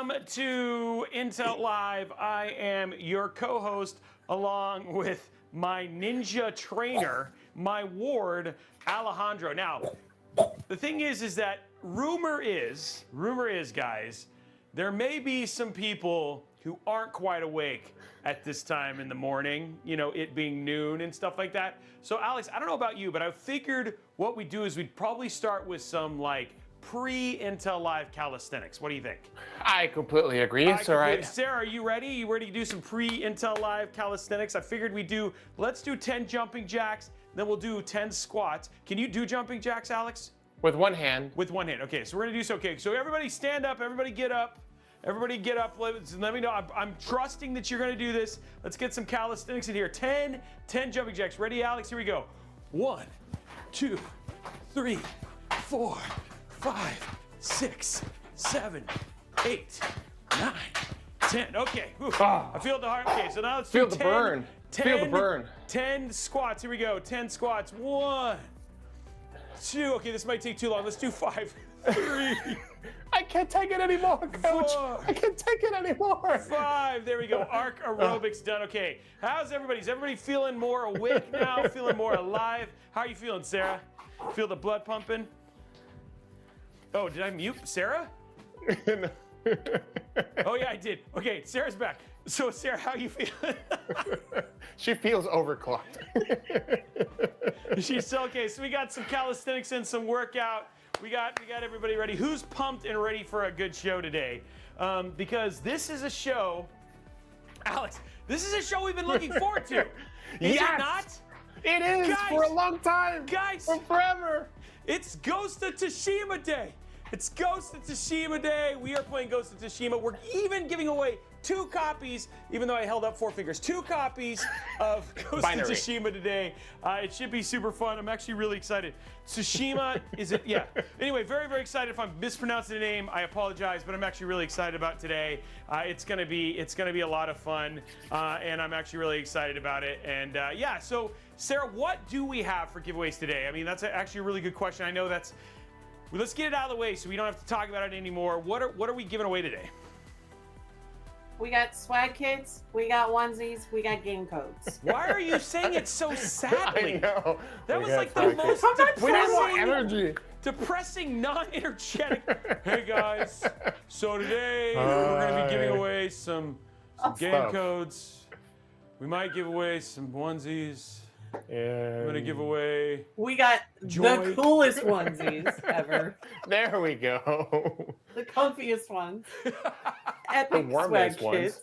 Welcome to Intel Live. I am your co-host along with my ninja trainer, my ward, Alejandro. Now, the thing is that rumor is, guys, there may be some people who aren't quite awake at this time in the morning, you know, it being noon and stuff like that. So Alex, I don't know about you, but I figured what we'd do is we'd probably start with some like pre-Intel Live calisthenics. What do you think? I completely agree. It's all right. Sarah, are you ready? You ready to do some pre-Intel Live calisthenics? I figured let's do 10 jumping jacks, then we'll do 10 squats. Can you do jumping jacks, Alex? With one hand. With one hand. Okay, so we're gonna do so. Okay, so everybody stand up, everybody get up. Everybody get up, let me know. I'm trusting that you're gonna do this. Let's get some calisthenics in here. 10 jumping jacks. Ready, Alex? Here we go. 1, 2, 3, 4, 5, 6, 7, 8, 9, 10. Okay, I feel the heart. Okay, so now let's feel do the burn. 10, feel the burn. 10 squats. Here we go. 10 squats. 1, 2. Okay, this might take too long. Let's do 5, 3. I can't take it anymore, coach. 4, I can't take it anymore. 5. There we go. Arc aerobics done. Okay. How's everybody? Is everybody feeling more awake now? Feeling more alive? How are you feeling, Sarah? Feel the blood pumping? Oh, did I mute Sarah? Oh yeah, I did. Okay, Sarah's back. So Sarah, how are you feeling? She feels overclocked. She's still okay. So we got some calisthenics and some workout. We got everybody ready. Who's pumped and ready for a good show today? Because this is a show, Alex, this is a show we've been looking forward to. Is it not? It is, guys, for a long time. Guys, for forever. It's Ghost of Tsushima Day. It's Ghost of Tsushima Day. We are playing Ghost of Tsushima. We're even giving away 2 copies, even though I held up 4 fingers, 2 copies of Ghost of Tsushima today. It should be super fun. I'm actually really excited. Tsushima, is it? Yeah. Anyway, very, very excited. If I'm mispronouncing the name, I apologize, but I'm actually really excited about today. It's gonna be a lot of fun, and I'm actually really excited about it. And yeah, so Sarah, what do we have for giveaways today? I mean, that's actually a really good question. I know that's. Well, let's get it out of the way so we don't have to talk about it anymore. What are we giving away today? We got swag kits, we got onesies, we got game codes. Why are you saying it so sadly? I know. That was like the most depressing, non-energetic. Hey guys, so today we're gonna be giving away some game codes. We might give away some onesies. I'm gonna give away. We got the coolest onesies ever. There we go. The comfiest ones. Epic swag kits.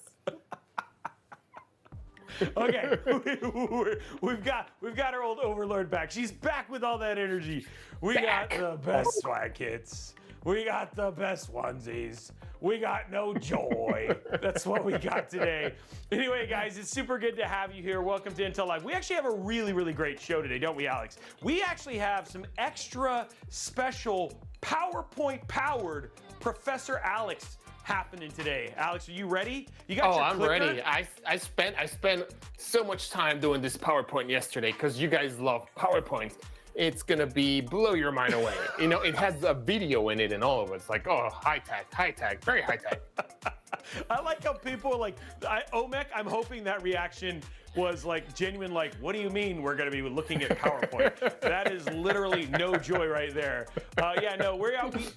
Okay, we've got our old overlord back. She's back with all that energy. We got the best swag kits. We got the best onesies. We got no joy. That's what we got today. Anyway, guys, it's super good to have you here. Welcome to Intel Live. We actually have a really, really great show today, don't we, Alex? We actually have some extra special PowerPoint-powered Professor Alex happening today. Alex, are you ready? You got your clicker? I'm ready. I spent so much time doing this PowerPoint yesterday because you guys love PowerPoints. It's gonna blow your mind away. You know, it has a video in it and all of it. It's like, oh, high tech, very high tech. I like how people like, Omek, I'm hoping that reaction was like genuine, like, what do you mean we're gonna be looking at PowerPoint? That is literally no joy right there. Yeah, no,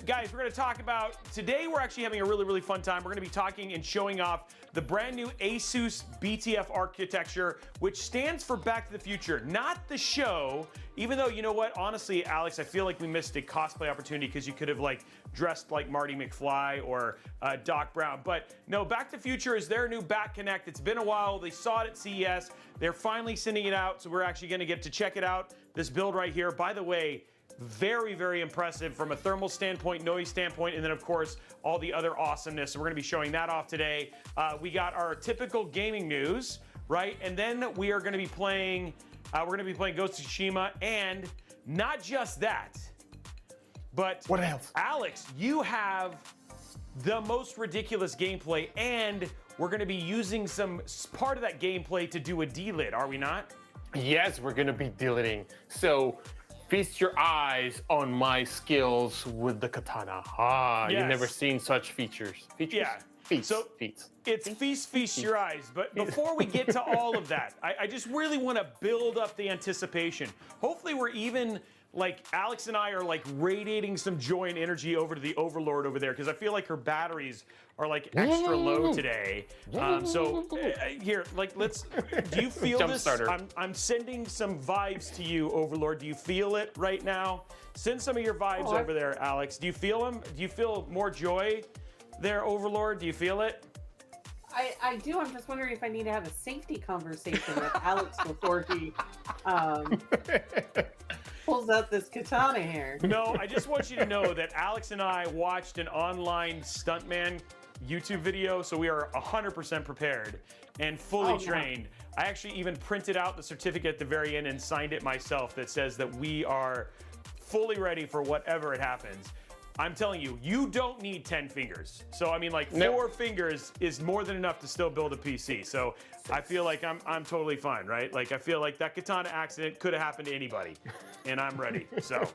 guys, we're gonna talk about, today we're actually having a really, really fun time. We're gonna be talking and showing off the brand new ASUS BTF architecture, which stands for Back to the Future, not the show, even though, you know what, honestly, Alex, I feel like we missed a cosplay opportunity because you could have like dressed like Marty McFly or Doc Brown. But no, Back to the Future is their new Back Connect. It's been a while. They saw it at CES. They're finally sending it out, so we're actually gonna get to check it out. This build right here, by the way, very, very impressive from a thermal standpoint, noise standpoint, and then of course, all the other awesomeness. So we're gonna be showing that off today. We got our typical gaming news, right? And then we are gonna be playing, Ghost of Tsushima, and not just that, but what else? Alex, you have the most ridiculous gameplay, and we're gonna be using some part of that gameplay to do a delid, are we not? Yes, we're gonna be deleting. So feast your eyes on my skills with the katana. Yes. You've never seen such features. Yeah. Feats. It's feast your eyes. But before we get to all of that, I just really want to build up the anticipation. Hopefully we're even, like, Alex and I are like radiating some joy and energy over to the Overlord over there, because I feel like her batteries are like extra low today. Here, like, do you feel Jump this? starter. I'm sending some vibes to you, Overlord. Do you feel it right now? Send some of your vibes over there, Alex. Do you feel them? Do you feel more joy there, Overlord? Do you feel it? I do. I'm just wondering if I need to have a safety conversation with Alex before he pulls out this katana here. No, I just want you to know that Alex and I watched an online stuntman YouTube video, so we are 100% prepared and fully trained. I actually even printed out the certificate at the very end and signed it myself that says that we are fully ready for whatever it happens. I'm telling you, you don't need 10 fingers. So, I mean, like, 4 fingers is more than enough to still build a PC. So, I feel like I'm totally fine, right? Like, I feel like that katana accident could have happened to anybody, and I'm ready. So,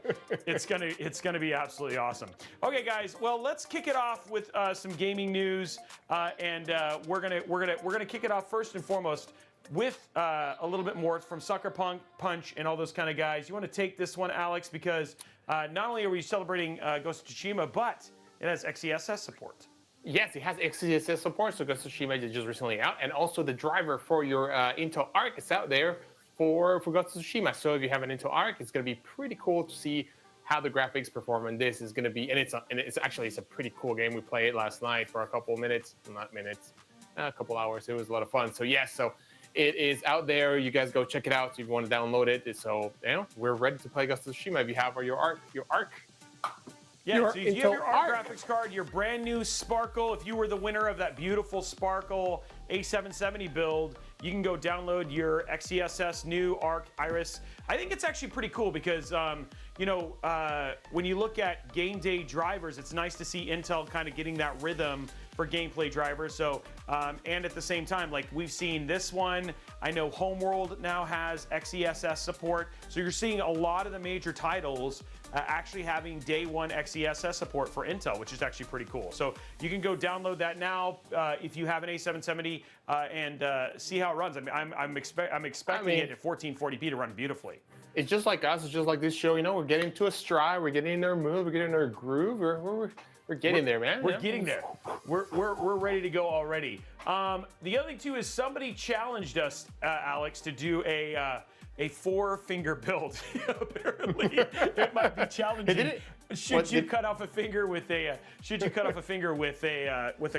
it's gonna be absolutely awesome. Okay, guys. Well, let's kick it off with some gaming news, and we're gonna kick it off first and foremost with a little bit more from Sucker Punch and all those kind of guys. You want to take this one, Alex, because not only are we celebrating Ghost of Tsushima, but it has XeSS support. Yes, it has XeSS support, so Ghost of Tsushima is just recently out, and also the driver for your Intel Arc is out there for Ghost of Tsushima. So if you have an Intel Arc, it's going to be pretty cool to see how the graphics perform on this is going to be, and it's a pretty cool game. We played it last night for a couple minutes, not minutes, a couple hours. It was a lot of fun. So yes, so it is out there. You guys go check it out if you want to download it. So, we're ready to play Ghost of Tsushima. If you have your Arc. Yeah, so if you have your Arc graphics card, your brand new Sparkle, if you were the winner of that beautiful Sparkle A770 build, you can go download your XeSS new Arc Iris. I think it's actually pretty cool because, when you look at game day drivers, it's nice to see Intel kind of getting that rhythm for gameplay drivers. So, and at the same time, like, we've seen this one. I know Homeworld now has XeSS support. So you're seeing a lot of the major titles actually having day one XeSS support for Intel, which is actually pretty cool. So you can go download that now if you have an A770 and see how it runs. I mean, I'm expecting it at 1440p to run beautifully. It's just like us. It's just like this show. We're getting to a stride. We're getting in our mood. We're getting in our groove. We're getting there, man. We're getting there. We're ready to go already. The other thing too is somebody challenged us, Alex, to do a 4-finger build. Apparently, it might be challenging. Should you cut off a finger with a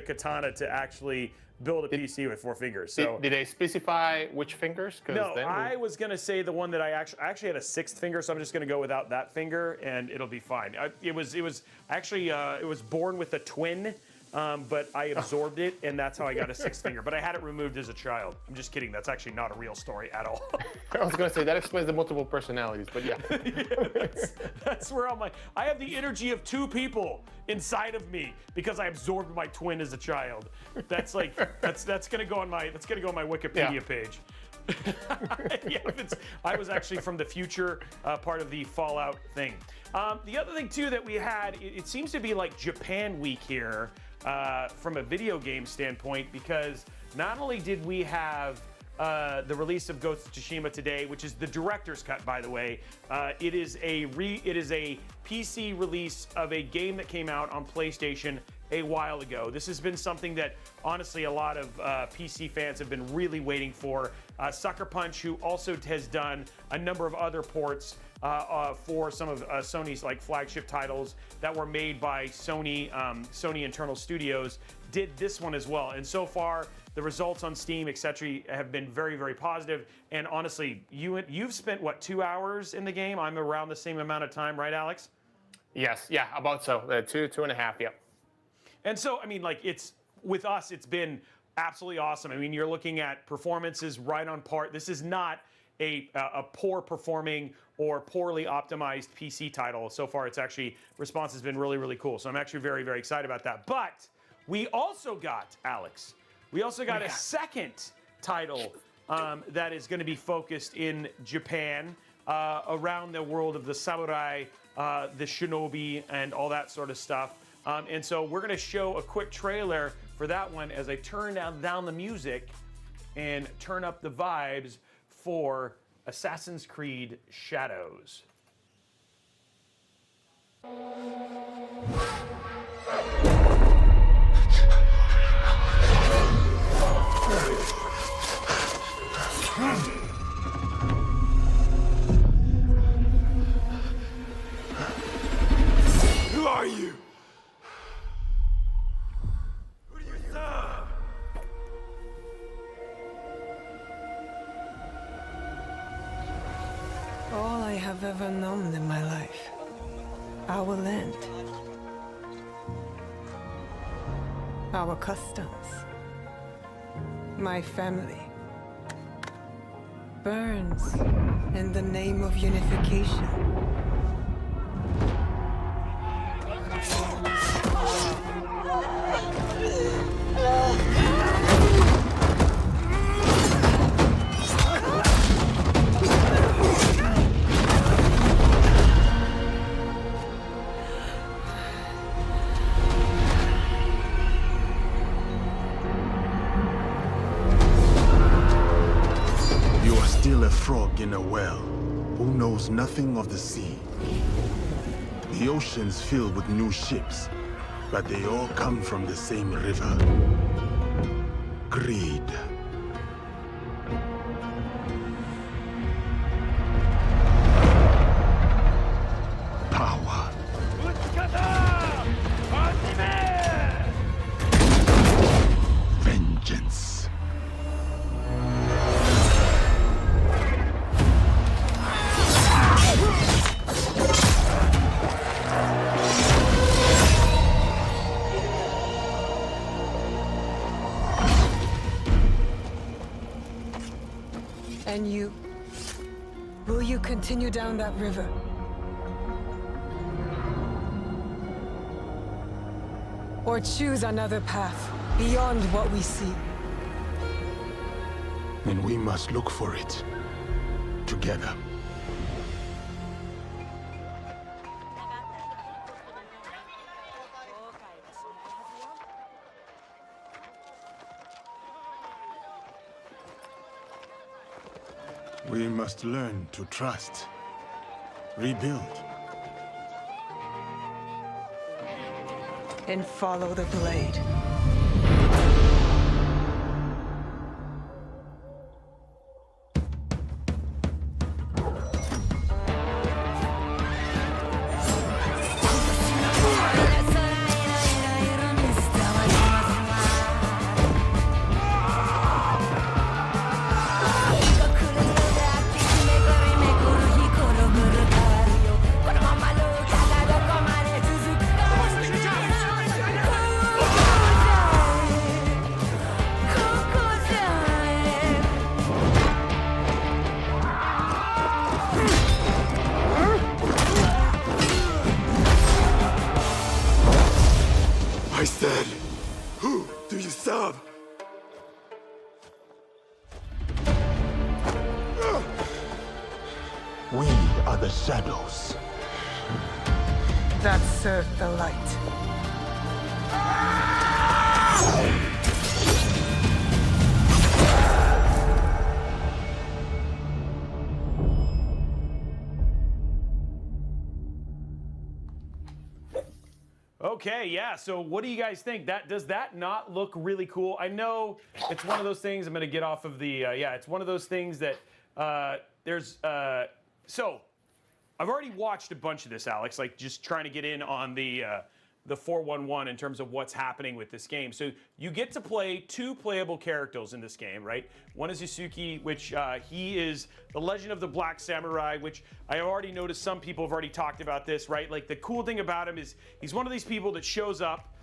katana to actually build a PC with 4 fingers? So did they specify which fingers? No, I was gonna say the one that I actually had a 6th finger, so I'm just gonna go without that finger, and it'll be fine. It was born with a twin. But I absorbed it, and that's how I got a 6th finger. But I had it removed as a child. I'm just kidding. That's actually not a real story at all. I was going to say, that explains the multiple personalities, but yeah. That's where I have the energy of 2 people inside of me because I absorbed my twin as a child. That's like, that's going to go on my Wikipedia page. I was actually from the future part of the Fallout thing. The other thing too that we had, it seems to be like Japan week here from a video game standpoint, because not only did we have the release of Ghost of Tsushima today, which is the director's cut, by the way. It is a PC release of a game that came out on PlayStation a while ago. This has been something that honestly a lot of PC fans have been really waiting for. Sucker Punch, who also has done a number of other ports for some of Sony's like flagship titles that were made by Sony internal studios, did this one as well. And so far, the results on Steam, etc., have been very, very positive. And honestly, you've spent what, 2 hours in the game? I'm around the same amount of time, right, Alex? Yes, yeah, about so. 2.5, yeah. And so, I mean, like, with us, it's been absolutely awesome. I mean, you're looking at performances right on par. This is not a poor performing or poorly optimized PC title. So far, response has been really, really cool. So I'm actually very, very excited about that. But we also got, Alex, a second title that is going to be focused in Japan, around the world of the samurai, the shinobi, and all that sort of stuff. And so we're going to show a quick trailer for that one as I turn down the music and turn up the vibes for Assassin's Creed Shadows. Who are you? Who do you serve? All I have ever known in my life. Our land. Our customs. My family. Burns in the name of unification. Still a frog in a well, who knows nothing of the sea. The ocean's filled with new ships, but they all come from the same river. Greed. Power. Vengeance. And you? Will you continue down that river? Or choose another path beyond what we see? And we must look for it together. We must learn to trust, rebuild. And follow the blade. I said, who do you serve? We are the shadows. That serve the light. Okay, yeah, so what do you guys think? Does that not look really cool? I know it's one of those things, I'm gonna get off of the, yeah, it's one of those things that so I've already watched a bunch of this, Alex, like just trying to get in on the 411 in terms of what's happening with this game. So you get to play two playable characters in this game, right? One is Yasuki, which he is the Legend of the Black Samurai, which I already noticed some people have already talked about this, right? Like the cool thing about him is he's one of these people that shows up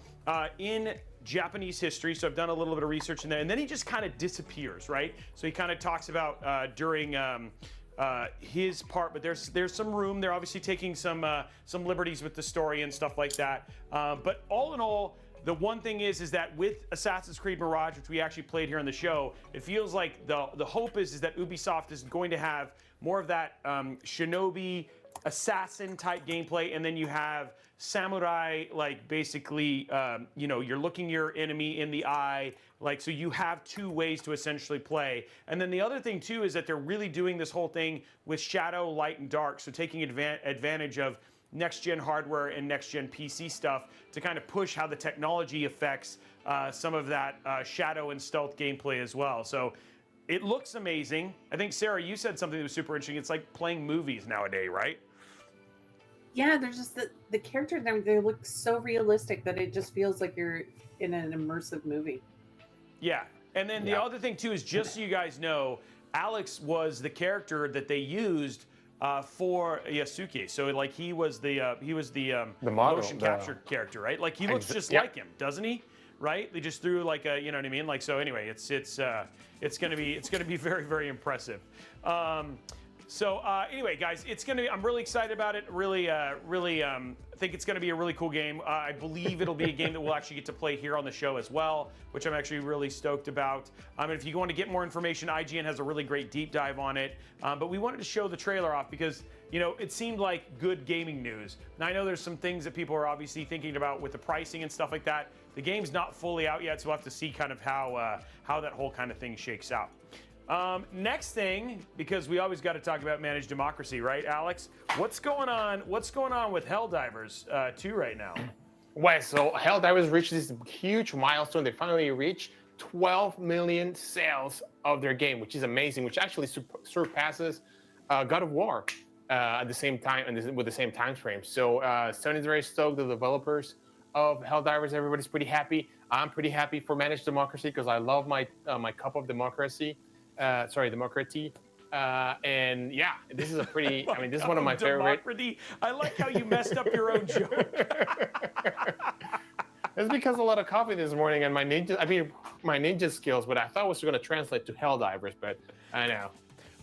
in Japanese history, so I've done a little bit of research in there, and then he just kind of disappears, right? So he kind of talks about during his part, but there's some room. They're obviously taking some liberties with the story and stuff like that. But all in all, the one thing is that with Assassin's Creed Mirage, which we actually played here on the show, it feels like the hope is that Ubisoft is going to have more of that shinobi assassin type gameplay, and then you have samurai, like basically, you know, you're looking your enemy in the eye, like, so you have two ways to essentially play. And then the other thing too is that they're really doing this whole thing with shadow, light, and dark, so taking advantage of next-gen hardware and next-gen PC stuff to kind of push how the technology affects some of that shadow and stealth gameplay as well. So it looks amazing. I think, Sarah, you said something that was super interesting. It's like playing movies nowadays, right? Yeah, there's just the characters, they look so realistic that it just feels like you're in an immersive movie. Yeah, and then the other thing too is, just so you guys know, Alex was the character that they used for Yasuke. So like he was the model, motion capture character, right? Like he looks just like him, doesn't he? Right? They just threw like a, you know what I mean? Like, so anyway, it's gonna be very, very impressive. Anyway, guys, I'm really excited about it. Really think it's gonna be a really cool game. I believe it'll be a game that we'll actually get to play here on the show as well, which I'm actually really stoked about. And if you want to get more information, IGN has a really great deep dive on it. But we wanted to show the trailer off because, you know, it seemed like good gaming news. Now, I know there's some things that people are obviously thinking about with the pricing and stuff like that. The game's not fully out yet, so we'll have to see kind of how that whole kind of thing shakes out. Next thing, because we always got to talk about managed democracy, right, Alex? What's going on with Helldivers 2 right now? Well, so Helldivers reached this huge milestone. They finally reached 12 million sales of their game, which is amazing, which actually surpasses God of War at the same time and with the same time frame. So Sony's very stoked. The developers of Helldivers, everybody's pretty happy. I'm pretty happy for managed democracy because I love my cup of democracy. Democracy. And yeah, this is a pretty, I mean, this is one of my favorite. I like how you messed up your own joke. It's because a lot of coffee this morning and my ninja skills, but I thought it was going to translate to Helldivers, but I know.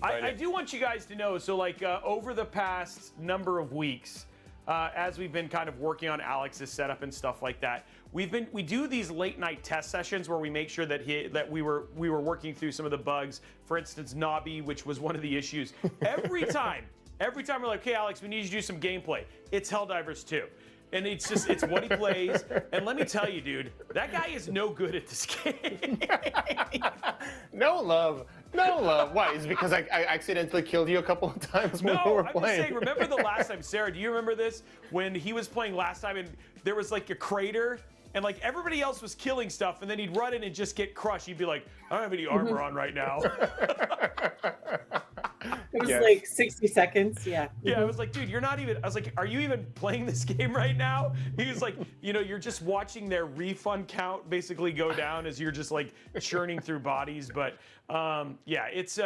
I do want you guys to know, so like over the past number of weeks, as we've been kind of working on Alex's setup and stuff like that, we do these late night test sessions where we make sure that we were working through some of the bugs. For instance, Nobby, which was one of the issues. Every time we're like, "Okay, Alex, we need you to do some gameplay." It's Helldivers 2. And it's what he plays. And let me tell you, dude, that guy is no good at this game. No love. Why? Is it because I accidentally killed you a couple of times when we were playing? I'm just saying, remember the last time, Sarah, do you remember this? When he was playing last time and there was like a crater and like everybody else was killing stuff and then he'd run in and just get crushed. He'd be like, "I don't have any armor on right now." It was like 60 seconds, yeah. Yeah, I was like, dude, I was like, are you even playing this game right now? He was like, you know, you're just watching their refund count basically go down as you're just like churning through bodies. But yeah, it's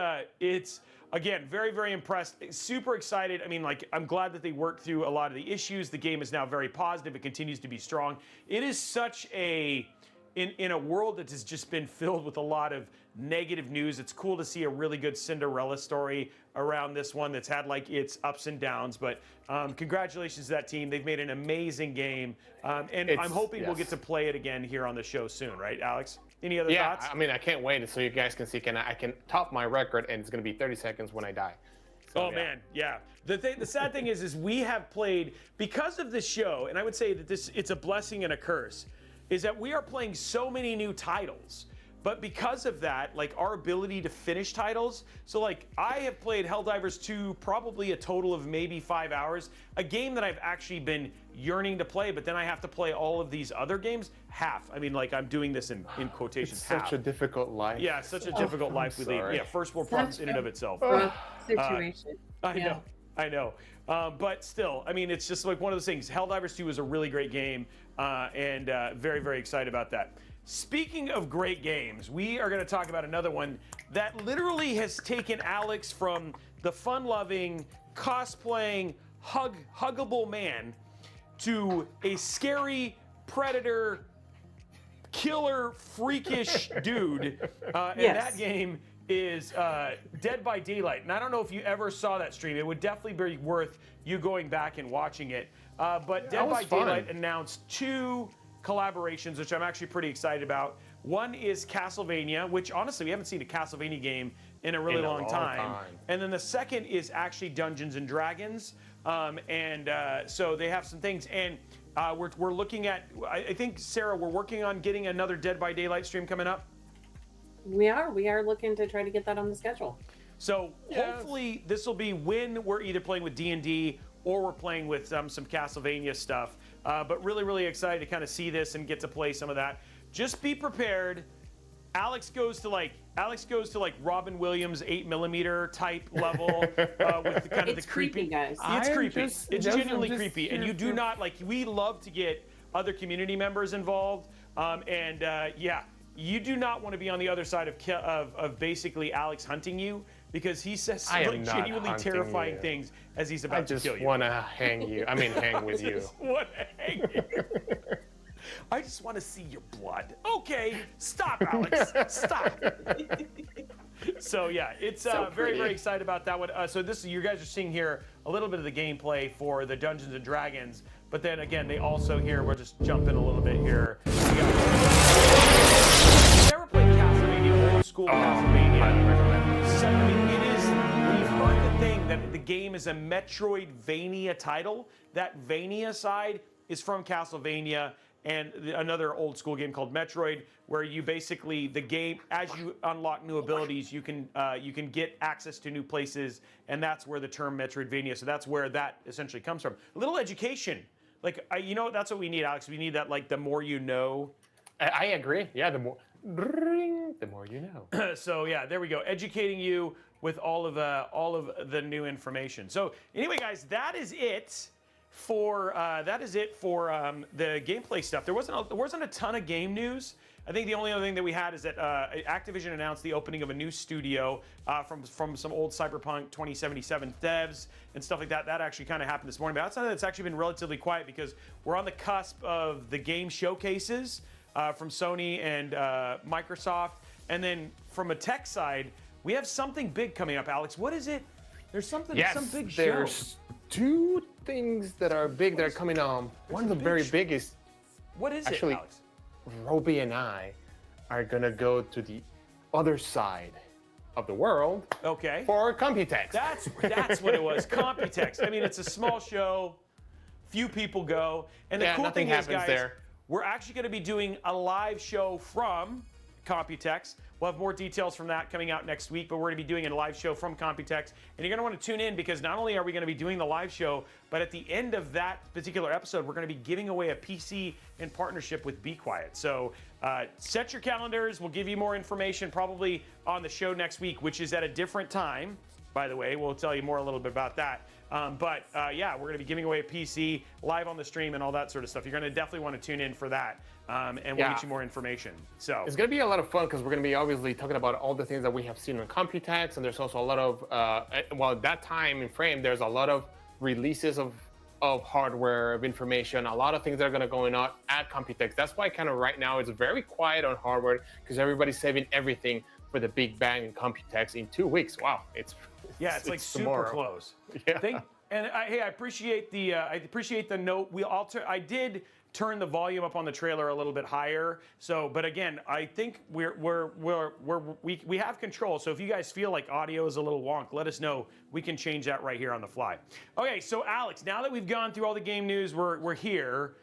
again, very, very impressed, super excited. I mean, like, I'm glad that they worked through a lot of the issues. The game is now very positive. It continues to be strong. It is such in a world that has just been filled with a lot of negative news, it's cool to see a really good Cinderella story around this one that's had like its ups and downs. But congratulations to that team. They've made an amazing game. And I'm hoping we'll get to play it again here on the show soon, right, Alex? Any other thoughts? Yeah, I mean, I can't wait so you guys can see, I can top my record and it's going to be 30 seconds when I die. So, man, yeah. The sad thing is we have played, because of this show, and I would say that it's a blessing and a curse, is that we are playing so many new titles. But because of that, like our ability to finish titles, so like I have played Helldivers 2 probably a total of maybe 5 hours, a game that I've actually been yearning to play, but then I have to play all of these other games, half. I mean, like I'm doing this in quotations, half. Such a difficult life. Yeah, such a difficult life we lead. Yeah, first world problems in and of itself. Situation. I know. But still, I mean, it's just like one of those things. Helldivers 2 is a really great game, and very, very excited about that. Speaking of great games, we are going to talk about another one that literally has taken Alex from the fun-loving, cosplaying, huggable man to a scary predator, killer, freakish dude. And that game is Dead by Daylight. And I don't know if you ever saw that stream. It would definitely be worth you going back and watching it. But Dead by Daylight announced 2 collaborations, which I'm actually pretty excited about. One is Castlevania, which honestly we haven't seen a Castlevania game in a really long time. And then the second is actually Dungeons and Dragons. So they have some things. And We're looking at, I think, Sarah, we're working on getting another Dead by Daylight stream coming up. We are looking to try to get that on the schedule. So hopefully this will be when we're either playing with D&D or we're playing with some Castlevania stuff. But really, really excited to kind of see this and get to play some of that. Just be prepared. Alex goes to like Robin Williams 8mm type level with the kind of the creepy. Guys. It's creepy. It's genuinely creepy, and you do not like. We love to get other community members involved, yeah, you do not want to be on the other side of basically Alex hunting you, because he says some like genuinely terrifying things as he's about to kill you. I just want to hang you. I mean, hang with you. I just want to hang you. I just want to see your blood. Okay, stop, Alex. Stop. So yeah, it's very, very excited about that one. So you guys are seeing here a little bit of the gameplay for the Dungeons and Dragons, but then again, they also here, we're just jumping a little bit here. Never played Castlevania, old school Castlevania. I mean, it is, we've heard the thing that the game is a Metroidvania title. That Vania side is from Castlevania and another old school game called Metroid, where you basically, the game, as you unlock new abilities, you can get access to new places, and that's where the term Metroidvania, so that's where that essentially comes from. A little education. Like, you know, that's what we need, Alex. We need that, like, the more you know. I agree. Yeah, the more you know. So yeah, there we go. Educating you with all of the new information. So anyway, guys, that is it for the gameplay stuff. There wasn't a ton of game news. I think the only other thing that we had is that Activision announced the opening of a new studio from some old Cyberpunk 2077 devs and stuff like that. That actually kind of happened this morning. But outside of that, it's actually been relatively quiet because we're on the cusp of the game showcases from Sony and Microsoft. And then from a tech side, we have something big coming up, Alex. What is it? There's something, some big show. There's two things that are big that are coming on. One of the very biggest. What is actually, it, Alex? Robey and I are gonna go to the other side of the world. Okay. For Computex. That's what it was. Computex. I mean, it's a small show. Few people go, and the cool thing is, guys, there. We're actually going to be doing a live show from Computex. We'll have more details from that coming out next week, but we're going to be doing a live show from Computex. And you're going to want to tune in because not only are we going to be doing the live show, but at the end of that particular episode, we're going to be giving away a PC in partnership with Be Quiet. So set your calendars. We'll give you more information probably on the show next week, which is at a different time. By the way, we'll tell you more a little bit about that. Yeah, we're going to be giving away a PC live on the stream and all that sort of stuff. You're going to definitely want to tune in for that, and we'll get you more information. So it's going to be a lot of fun because we're going to be obviously talking about all the things that we have seen on Computex, and there's also a lot of at that time in frame, there's a lot of releases of hardware, of information, a lot of things that are going to go on at Computex. That's why kind of right now it's very quiet on hardware because everybody's saving everything for the big bang in Computex in 2 weeks. Wow, it's like super tomorrow. close. Yeah. Hey, I appreciate the note. I did turn the volume up on the trailer a little bit higher. So, but again, I think we have control. So if you guys feel like audio is a little wonk, let us know. We can change that right here on the fly. Okay, so Alex, now that we've gone through all the game news, we're here.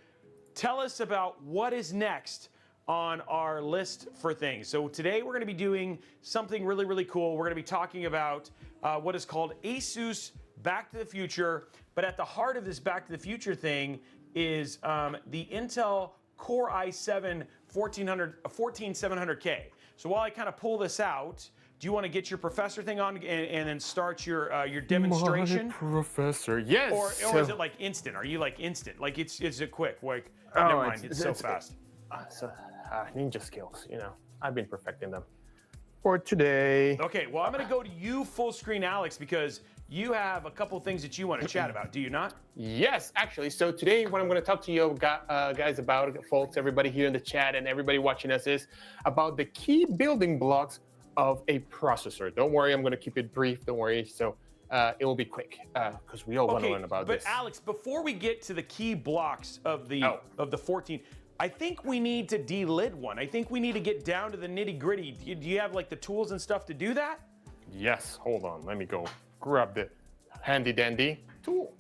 Tell us about what is next on our list for things. So today we're going to be doing something really, really cool. We're going to be talking about what is called ASUS Back to the Future. But at the heart of this Back to the Future thing is the Intel Core i7 14700K. So while I kind of pull this out, do you want to get your professor thing on and then start your demonstration? My professor, yes. Or is it like instant? Are you like instant? Like is it quick? Like never mind, it's so fast. Ninja skills, you know, I've been perfecting them for today. Okay, well, I'm going to go to you full screen, Alex, because you have a couple things that you want to chat about, do you not? Yes, actually. So today what I'm going to talk to you guys about, folks, everybody here in the chat and everybody watching us, is about the key building blocks of a processor. Don't worry, I'm going to keep it brief. Don't worry. So it will be quick because we all want to learn about this. But Alex, before we get to the key blocks of the 14, I think we need to delid one. I think we need to get down to the nitty gritty. Do you have like the tools and stuff to do that? Yes, hold on. Let me go grab the handy dandy tool.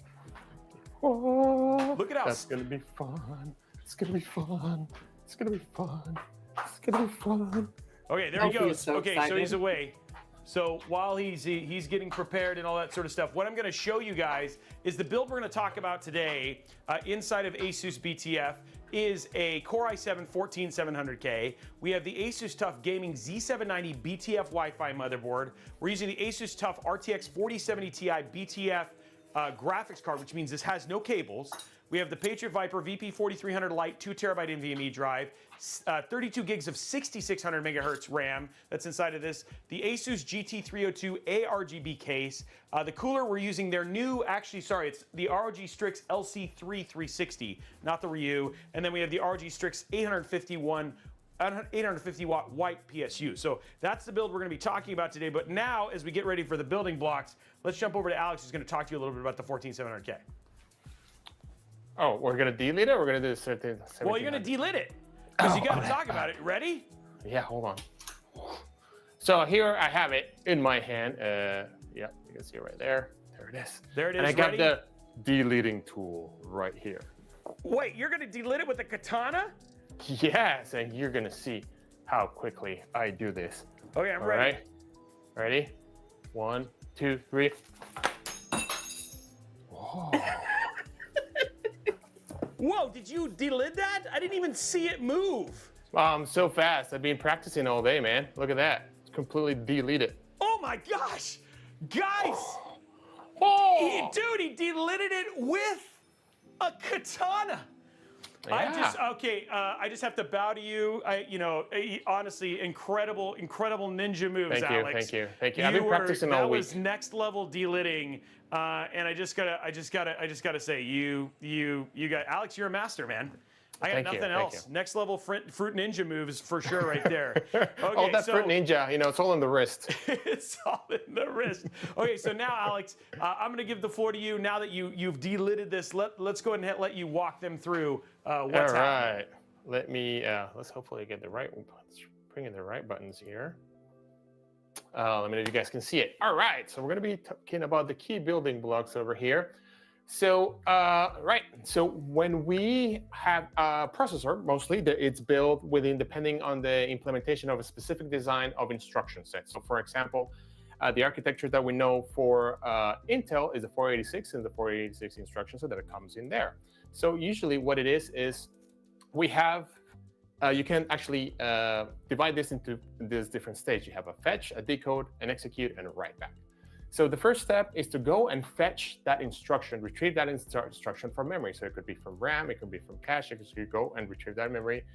Oh, Look at how that's gonna be fun. It's gonna be fun. It's gonna be fun. It's gonna be fun. Okay, there he He's goes. so Okay, so excited. he's away. So while he's getting prepared and all that sort of stuff, what I'm going to show you guys is the build we're going to talk about today inside of ASUS BTF is a Core i7-14700K. We have the ASUS TUF Gaming Z790 BTF Wi-Fi motherboard. We're using the ASUS TUF RTX 4070 Ti BTF graphics card, which means this has no cables. We have the Patriot Viper VP4300 Lite 2TB NVMe drive, 32 gigs of 6600 megahertz RAM that's inside of this. The ASUS GT302 ARGB case. The cooler, we're using their new, it's the ROG Strix LC3 not the Ryu. And then we have the ROG Strix 850 watt white PSU. So that's the build we're going to be talking about today. But now, as we get ready for the building blocks, let's jump over to Alex, who's going to talk to you a little bit about the 14700K. Oh, we're gonna delete it. Or we're gonna do certain. Well, you're going to delit it because you got to talk about it. Ready? Yeah, hold on. So here I have it in my hand. Yeah, you can see it right there. There it is. There it is. And I got ready? the deleting tool right here. Wait, you're going to delit it with a katana? Yes, and you're gonna see how quickly I do this. Okay, I'm All ready. right. Ready? 1, 2, 3. Whoa. Whoa, did you delit that? I didn't even see it move. So fast. I've been practicing all day, man. Look at that. It's completely deleted. Oh my gosh. Guys. Oh. Dude, he deleted it with a katana. Yeah. I just have to bow to you. Honestly, incredible ninja moves, Alex. Thank you. I've been practicing all week. That was next level delitting, and I just gotta say, you got Alex. You're a master, man. I got nothing else. Next level fruit ninja moves for sure, right there. Okay, all that fruit ninja, it's all in the wrist. It's all in the wrist. Okay, so now, Alex, I'm going to give the floor to you. Now that you've delitted this, let's go ahead and let you walk them through what's happening. Let me. Let's hopefully get the right. Bring in the right buttons here. Let me know if you guys can see it. All right, so we're going to be talking about the key building blocks over here. So, so when we have a processor, mostly it's built within, depending on the implementation of a specific design of instruction set. So for example, the architecture that we know for Intel is the 486 and the 486 instruction set that it comes in there. So usually what it is we have, you can actually divide this into this different stage. You have a fetch, a decode, an execute, and a write back. So the first step is to go and fetch that instruction, retrieve that instruction from memory. So it could be from RAM, it could be from cache. So you go and retrieve that memory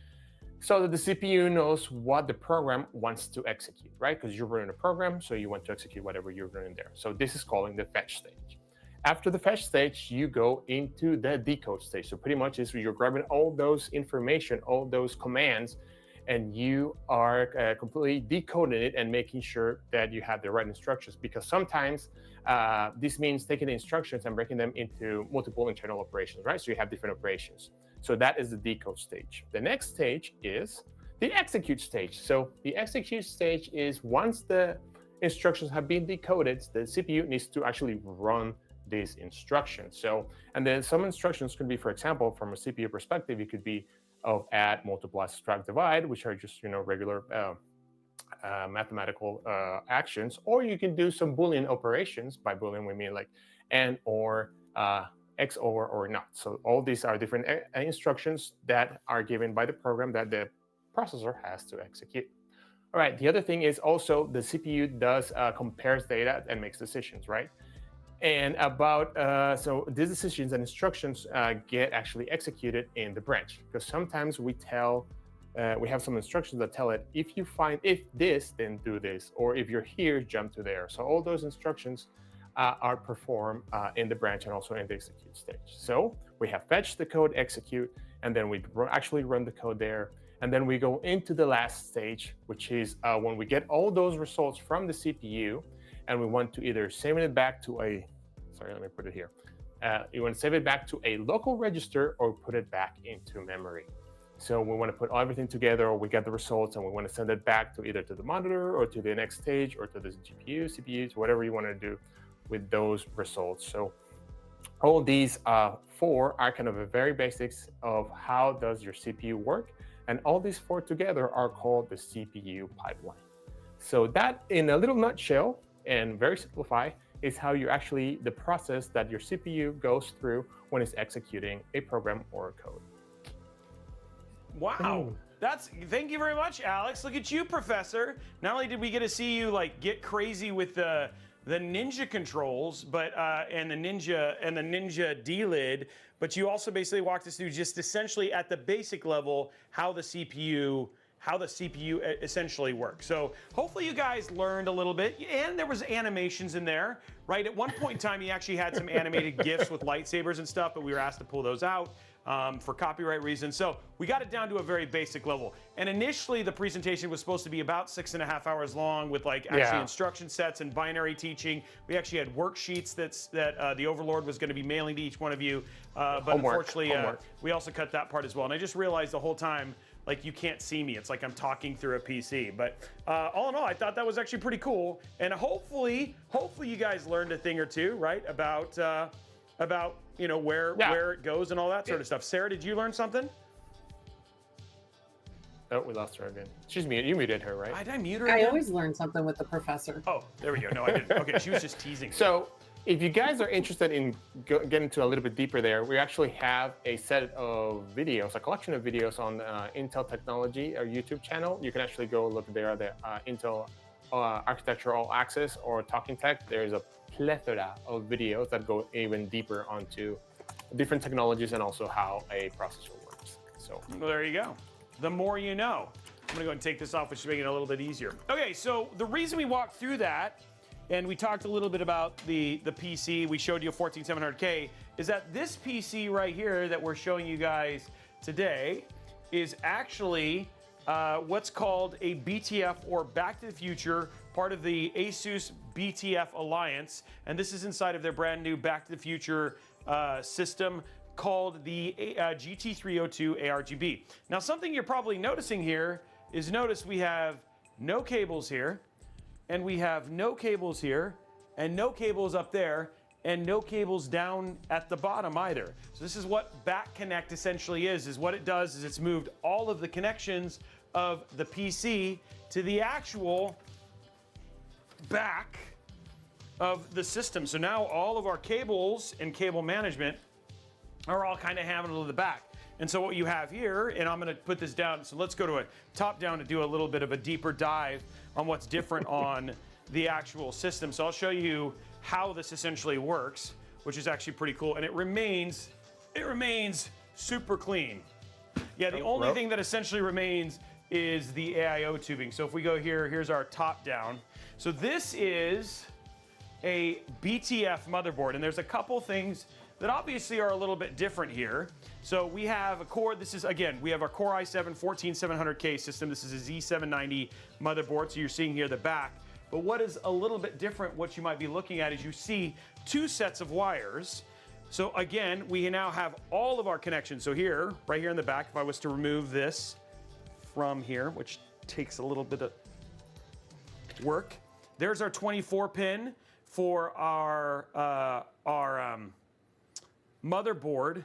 so that the CPU knows what the program wants to execute, right? Because you're running a program, so you want to execute whatever you're running there. So this is calling the fetch stage. After the fetch stage, you go into the decode stage. So pretty much is you're grabbing all those information, all those commands, and you are completely decoding it and making sure that you have the right instructions, because sometimes this means taking the instructions and breaking them into multiple internal operations, right? So you have different operations. So that is the decode stage. The next stage is the execute stage. So the execute stage is once the instructions have been decoded, the CPU needs to actually run these instructions. So, and then some instructions could be, for example, from a CPU perspective, it could be of add, multiply, subtract, divide, which are just regular mathematical actions, or you can do some Boolean operations. By Boolean we mean like and, or, XOR, or not. So all these are different instructions that are given by the program that the processor has to execute. All right, the other thing is also the CPU does compares data and makes decisions, right? And about, so these decisions and instructions get actually executed in the branch, because sometimes we have some instructions that tell it, if you find if this, then do this, or if you're here, jump to there. So all those instructions are performed in the branch and also in the execute stage. So we have fetch the code, execute, and then we actually run the code there. And then we go into the last stage, which is when we get all those results from the CPU, and we want to either save it back to a, sorry, let me put it here. You want to save it back to a local register or put it back into memory. So we want to put everything together, or we get the results and we want to send it back to either to the monitor or to the next stage or to the GPU, CPU, to whatever you want to do with those results. So all these four are kind of the very basics of how does your CPU work. And all these four together are called the CPU pipeline. So that, in a little nutshell and very simplified, is how you actually, the process that your CPU goes through when it's executing a program or a code. Wow. Thank you very much, Alex. Look at you, Professor. Not only did we get to see you like get crazy with the Ninja controls, but and the Ninja D-lid, but you also basically walked us through just essentially at the basic level how the CPU essentially works. So hopefully you guys learned a little bit, and there was animations in there, right? At one point in time, you actually had some animated GIFs with lightsabers and stuff, but we were asked to pull those out for copyright reasons. So we got it down to a very basic level. And initially, the presentation was supposed to be about 6.5 hours long with like actually instruction sets and binary teaching. We actually had worksheets that the Overlord was going to be mailing to each one of you. But unfortunately, we also cut that part as well. And I just realized the whole time, like, you can't see me. It's like I'm talking through a PC. But all in all, I thought that was actually pretty cool. And hopefully you guys learned a thing or two, right? About you know where it goes and all that sort of stuff. Sarah, did you learn something? Oh, we lost her again. She's muted. You muted her, right? Did I mute her? I again? always learn something with the professor. Oh, there we go. No, I didn't. Okay, she was just teasing. So if you guys are interested in getting to a little bit deeper there, we actually have a set of videos, a collection of videos on Intel Technology, our YouTube channel. You can actually go look there at the Intel Architecture All Access or Talking Tech. There's a plethora of videos that go even deeper onto different technologies and also how a processor works. So well, there you go. The more you know. I'm gonna go and take this off, which is making it a little bit easier. Okay, so the reason we walked through that, and we talked a little bit about the PC, we showed you a 14700K, is that this PC right here that we're showing you guys today is actually what's called a BTF, or Back to the Future, part of the ASUS BTF Alliance. And this is inside of their brand new Back to the Future system called the GT302 ARGB. Now, something you're probably noticing here is, notice we have no cables here, and we have no cables here, and no cables up there, and no cables down at the bottom either. So this is what Back Connect essentially is what it does is it's moved all of the connections of the PC to the actual back of the system. So now all of our cables and cable management are all kind of handled to the back. And so what you have here, and I'm gonna put this down, so let's go to a top down to do a little bit of a deeper dive on what's different on the actual system. So I'll show you how this essentially works, which is actually pretty cool. And it remains super clean. Yeah, the only thing that essentially remains is the AIO tubing. So if we go here, here's our top down. So this is a BTF motherboard, and there's a couple things that obviously are a little bit different here. So we have a core, this is, again, we have our Core i7 14700K system. This is a Z790 motherboard, so you're seeing here the back. But what is a little bit different, what you might be looking at, is you see two sets of wires. So again, we now have all of our connections. So here, right here in the back, if I was to remove this from here, which takes a little bit of work, there's our 24 pin for our motherboard.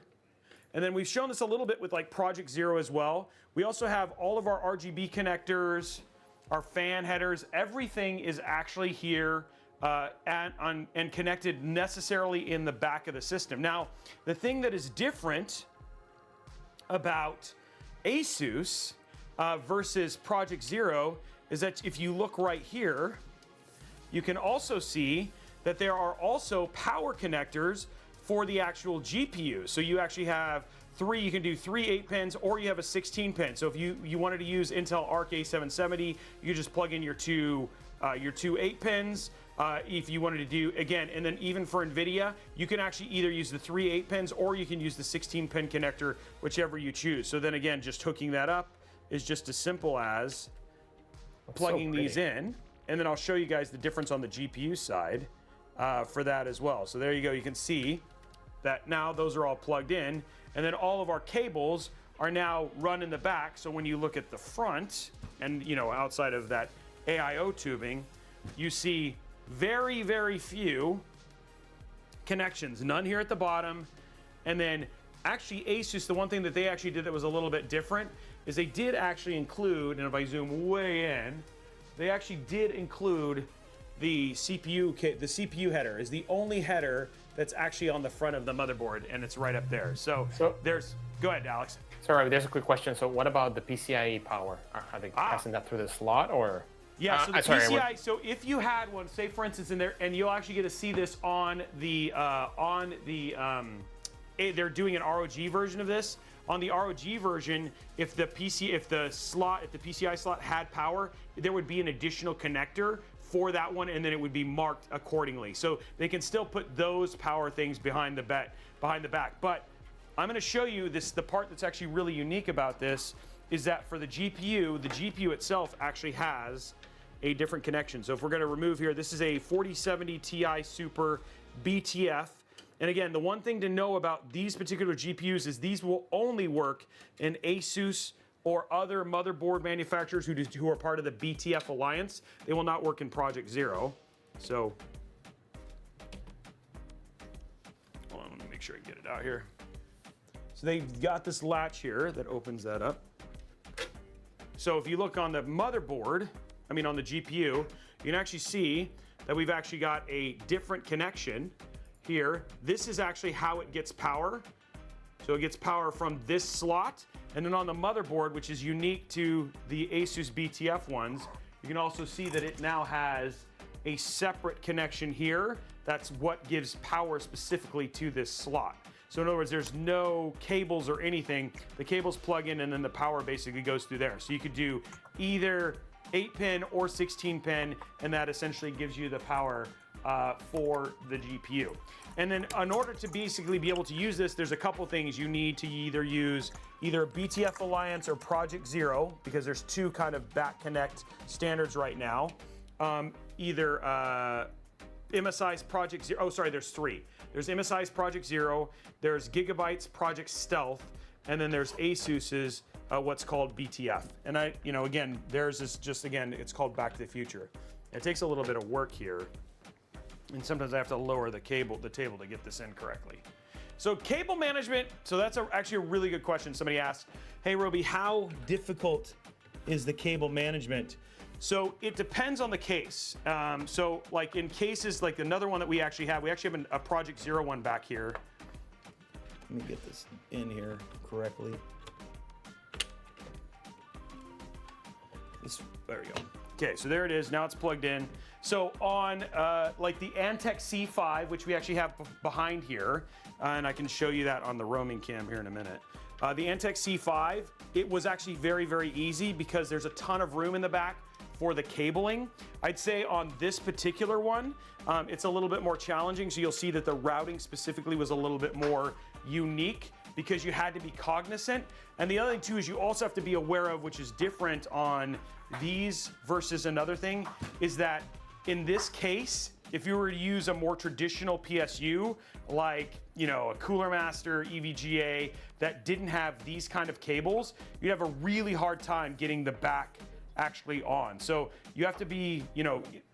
And then we've shown this a little bit with like Project Zero as well. We also have all of our RGB connectors, our fan headers, everything is actually here and connected necessarily in the back of the system. Now, the thing that is different about ASUS versus Project Zero is that if you look right here, you can also see that there are also power connectors for the actual GPU. So you actually have you can do three 8 pins, or you have a 16 pin. So if you wanted to use Intel Arc A770, you just plug in your two 8 pins. If you wanted to do, again, and then even for NVIDIA, you can actually either use the 3 8 pins, or you can use the 16 pin connector, whichever you choose. So then again, just hooking that up is just as simple as plugging these in. And then I'll show you guys the difference on the GPU side for that as well. So there you go, you can see that now those are all plugged in, and then all of our cables are now run in the back. So when you look at the front, and outside of that AIO tubing, you see very, very few connections, none here at the bottom. And then actually ASUS, the one thing that they actually did that was a little bit different is they did actually include, and if I zoom way in, they actually did include the CPU header is the only header that's actually on the front of the motherboard, and it's right up there. So there's, go ahead, Alex. Sorry, there's a quick question. So what about the PCIe power? Are they passing that through the slot or? Yeah, so the PCI, so if you had one, say for instance in there, and you'll actually get to see this on the, they're doing an ROG version of this. On the ROG version, if the PCI slot had power, there would be an additional connector for that one, and then it would be marked accordingly. So they can still put those power things behind the back. But I'm going to show you this. The part that's actually really unique about this is that for the GPU itself actually has a different connection. So if we're going to remove here, this is a 4070 Ti Super BTF. And again, the one thing to know about these particular GPUs is these will only work in ASUS or other motherboard manufacturers who are part of the BTF Alliance. They will not work in Project Zero. So, hold on, let me make sure I get it out here. So they've got this latch here that opens that up. So if you look on the motherboard, on the GPU, you can actually see that we've actually got a different connection here. This is actually how it gets power. So it gets power from this slot, and then on the motherboard, which is unique to the ASUS BTF ones, you can also see that it now has a separate connection here. That's what gives power specifically to this slot. So in other words, there's no cables or anything. The cables plug in and then the power basically goes through there. So you could do either 8-pin or 16-pin, and that essentially gives you the power for the GPU. And then in order to basically be able to use this, there's a couple things you need to either use BTF Alliance or Project Zero, because there's two kind of back connect standards right now. Either MSI's Project Zero, oh sorry, there's three. There's MSI's Project Zero, there's Gigabyte's Project Stealth, and then there's ASUS's what's called BTF. And again, theirs is just, again, it's called Back to the Future. It takes a little bit of work here. And sometimes I have to lower the table to get this in correctly. So cable management, so that's actually a really good question. Somebody asked, hey Robey, how difficult is the cable management? So it depends on the case. So like in cases, like another one that we actually have a Project Zero one back here. Let me get this in here correctly. There we go. Okay, so there it is. Now it's plugged in. So on like the Antec C5, which we actually have behind here, and I can show you that on the roaming cam here in a minute. The Antec C5, it was actually very, very easy because there's a ton of room in the back for the cabling. I'd say on this particular one, it's a little bit more challenging. So you'll see that the routing specifically was a little bit more unique because you had to be cognizant. And the other thing too is you also have to be aware of, which is different on these versus another thing, is that in this case, if you were to use a more traditional PSU, like a Cooler Master EVGA that didn't have these kind of cables, you'd have a really hard time getting the back actually on. So you have to be,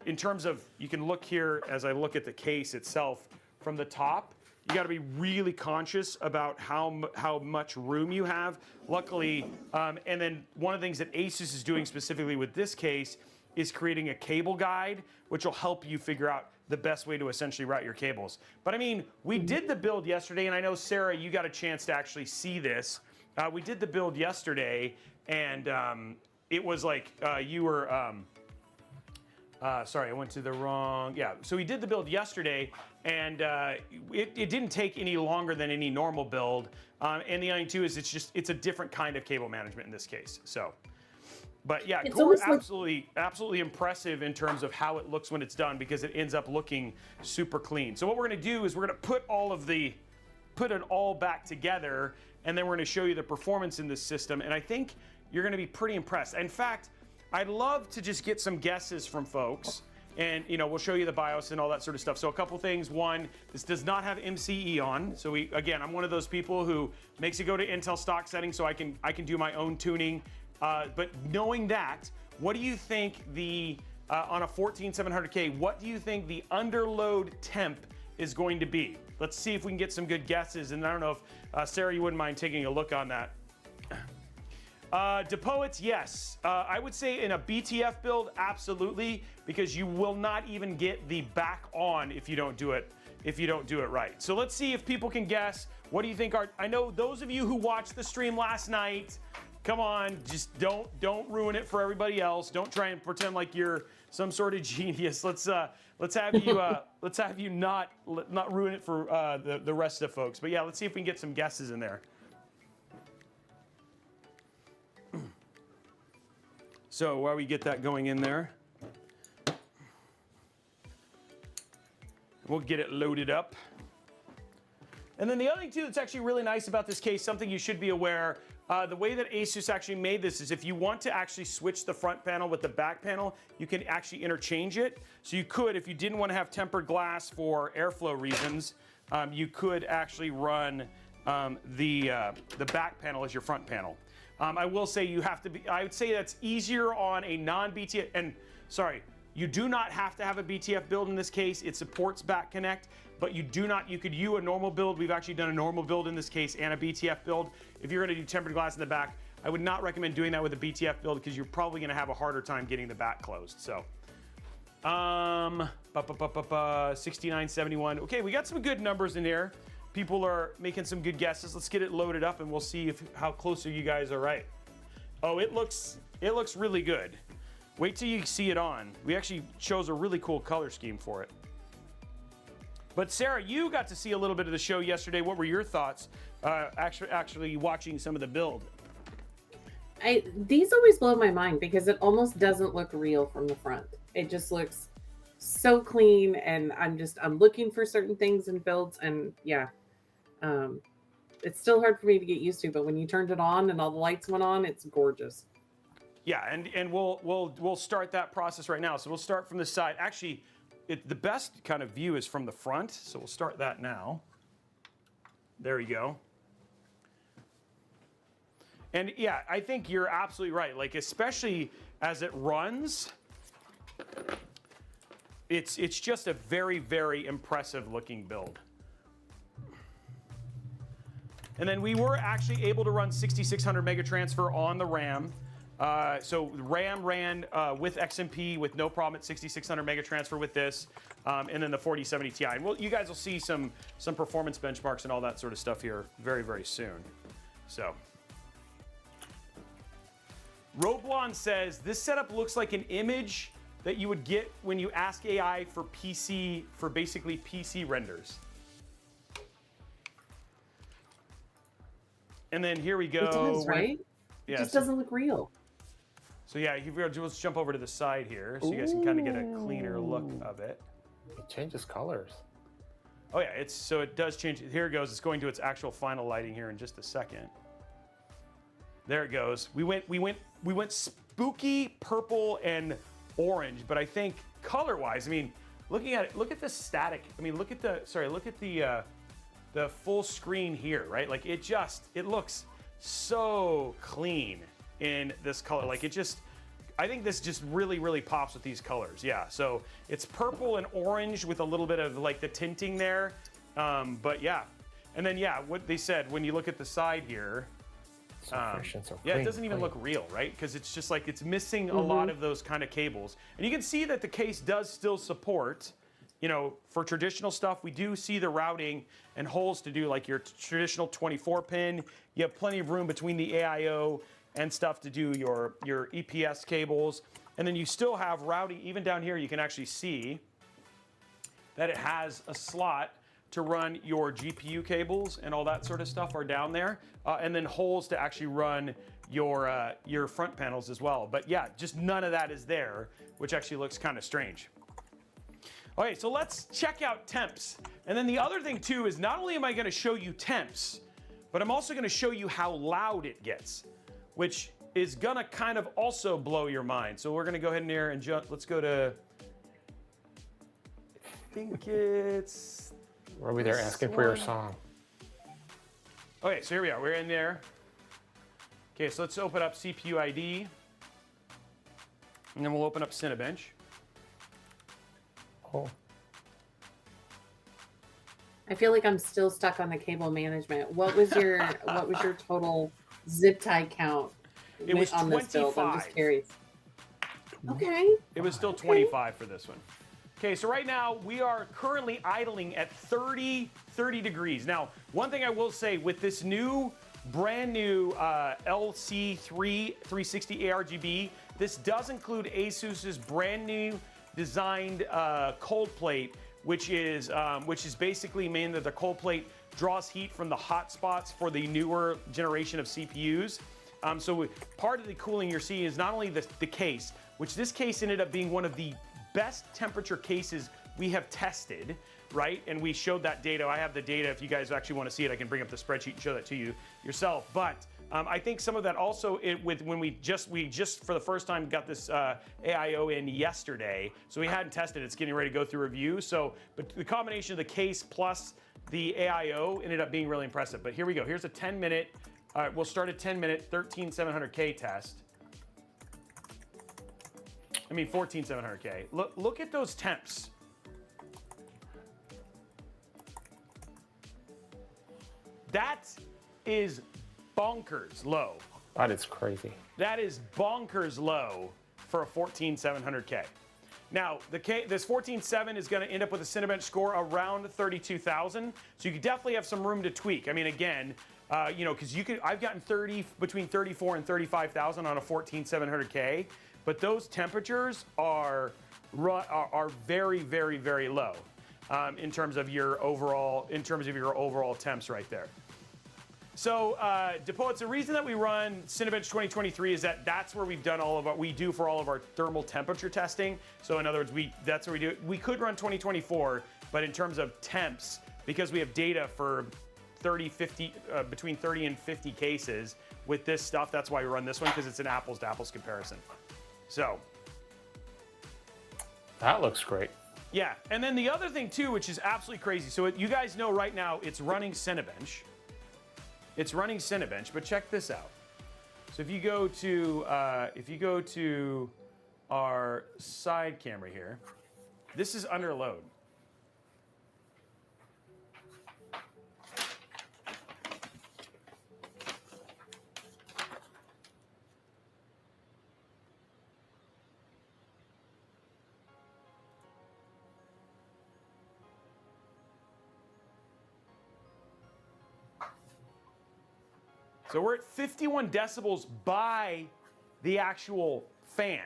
in terms of, you can look here as I look at the case itself from the top, you got to be really conscious about how much room you have. Luckily, and then one of the things that ASUS is doing specifically with this case is creating a cable guide, which will help you figure out the best way to essentially route your cables. But we did the build yesterday, and I know, Sarah, you got a chance to actually see this. We did the build yesterday, and it was like you were, sorry, I went to the wrong, yeah. So we did the build yesterday, and it didn't take any longer than any normal build. And the other thing too is it's a different kind of cable management in this case, so. But yeah, Core, absolutely impressive in terms of how it looks when it's done, because it ends up looking super clean. So what we're gonna do is we're gonna put it all back together, and then we're gonna show you the performance in this system. And I think you're gonna be pretty impressed. In fact, I'd love to just get some guesses from folks, and we'll show you the BIOS and all that sort of stuff. So a couple things. One, this does not have MCE on. So again, I'm one of those people who makes it go to Intel stock settings so I can do my own tuning. But knowing that, what do you think on a 14700K, what do you think the underload temp is going to be. Let's see if we can get some good guesses. And I don't know if, Sarah, you wouldn't mind taking a look on that. Depoets, yes. I would say in a BTF build, absolutely, because you will not even get the back on if you don't do it right. So let's see if people can guess. What do you think I know those of you who watched the stream last night, come on, just don't ruin it for everybody else. Don't try and pretend like you're some sort of genius. Let's have you not ruin it for the rest of the folks. But yeah, let's see if we can get some guesses in there. So while we get that going in there, we'll get it loaded up. And then the other thing too that's actually really nice about this case, something you should be aware, the way that ASUS actually made this is if you want to actually switch the front panel with the back panel, you can actually interchange it. So you could, if you didn't want to have tempered glass for airflow reasons, you could actually run the back panel as your front panel. I will say you have to be, I would say that's easier on a non-BTF, and sorry, you do not have to have a BTF build in this case. It supports back connect, but you could use a normal build. We've actually done a normal build in this case and a BTF build. If you're gonna do tempered glass in the back, I would not recommend doing that with a BTF build because you're probably gonna have a harder time getting the back closed, so. 6971, okay, we got some good numbers in there. People are making some good guesses. Let's get it loaded up and we'll see how close you guys are right. Oh, it looks really good. Wait till you see it on. We actually chose a really cool color scheme for it. But Sarah, you got to see a little bit of the show yesterday. What were your thoughts actually watching some of the build? These always blow my mind because it almost doesn't look real from the front. It just looks so clean, and I'm looking for certain things in builds, and yeah. It's still hard for me to get used to, but when you turned it on and all the lights went on, it's gorgeous. Yeah, and we'll start that process right now. So we'll start from the side. Actually, the best kind of view is from the front, so we'll start that now. There we go. And yeah, I think you're absolutely right. Like, especially as it runs, it's just a very, very impressive looking build. And then we were actually able to run 6600 mega transfer on the RAM. So RAM ran with XMP with no problem at 6600 mega transfer with this, and then the 4070 Ti. And you guys will see some performance benchmarks and all that sort of stuff here very, very soon. So, Roblon says this setup looks like an image that you would get when you ask AI for basically PC renders. And then here we go. It does, right? Yeah, it just doesn't look real. So yeah, let's jump over to the side here so you guys can kind of get a cleaner look of it. It changes colors. Oh yeah, it does change. Here it goes. It's going to its actual final lighting here in just a second. There it goes. We went spooky purple and orange, but I think color-wise, I mean, looking at it, look at the static. I mean, look at the full screen here, right? Like it looks so clean in this color. Like I think this just really, really pops with these colors. Yeah, so it's purple and orange with a little bit of like the tinting there. But yeah, and then yeah, what they said, when you look at the side here, so fresh and so yeah, clean, it doesn't even look real, right? Because it's just like, it's missing a lot of those kind of cables. And you can see that the case does still support, you know, for traditional stuff, we do see the routing and holes to do like your traditional 24 pin. You have plenty of room between the AIO and stuff to do your EPS cables. And then you still have routing, even down here, you can actually see that it has a slot to run your GPU cables and all that sort of stuff are down there. And then holes to actually run your front panels as well. But yeah, just none of that is there, which actually looks kind of strange. Okay, so let's check out temps. And then the other thing too is not only am I gonna show you temps, but I'm also gonna show you how loud it gets, which is gonna kind of also blow your mind. So we're gonna go ahead in here and let's go to, I think it's... Robey, they're asking for your song. Okay, so here we are, we're in there. Okay, so let's open up CPU ID. And then we'll open up Cinebench. Oh. I feel like I'm still stuck on the cable management. What was your total zip tie count It was on this build? I'm 25. just curious. Okay. It was still 25 for this one. Okay, so right now we are currently idling at 30 degrees. Now, one thing I will say with this brand new LC3 360 ARGB, this does include ASUS's brand new designed cold plate, which is basically mean that the cold plate draws heat from the hot spots for the newer generation of CPUs. So part of the cooling you're seeing is not only the case, which this case ended up being one of the best temperature cases we have tested, right? And we showed that data. I have the data. If you guys actually want to see it, I can bring up the spreadsheet and show that to you yourself. But I think some of that also when we just for the first time got this AIO in yesterday, so we hadn't tested it. It's getting ready to go through review. So, but the combination of the case plus the AIO ended up being really impressive. But here we go. Here's a 10-minute. We'll start a 10-minute 13700K test. I mean 14700K. Look at those temps. That is bonkers low. That is crazy. That is bonkers low for a 14700K. Now, this 14.7 is going to end up with a Cinebench score around 32,000. So you could definitely have some room to tweak. I mean, again, because I've gotten between 34 and 35,000 on a 14700K, but those temperatures are very, very, very low in terms of your overall temps right there. So, DePaul, it's the reason that we run Cinebench 2023 is that's where we've done all of our thermal temperature testing. So in other words, that's where we do it. We could run 2024, but in terms of temps, because we have data for between 30 and 50 cases with this stuff, that's why we run this one, because it's an apples to apples comparison. So. That looks great. Yeah, and then the other thing too, which is absolutely crazy. So you guys know right now it's running Cinebench. It's running Cinebench, but check this out. So if you go to our side camera here, this is under load. So we're at 51 decibels by the actual fan.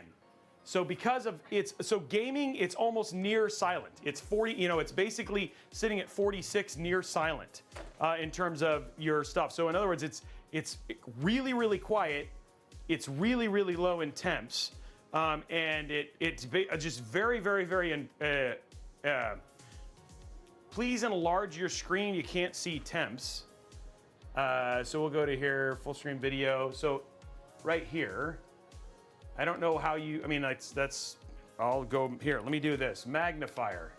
So because of gaming, it's almost near silent. It's 40, it's basically sitting at 46 near silent in terms of your stuff. So in other words, it's really, really quiet. It's really, really low in temps. And it's just very, very, very, please enlarge your screen. You can't see temps. So we'll go to here, full screen video. So right here, I don't know how I'll go here. Let me do this. Magnifier.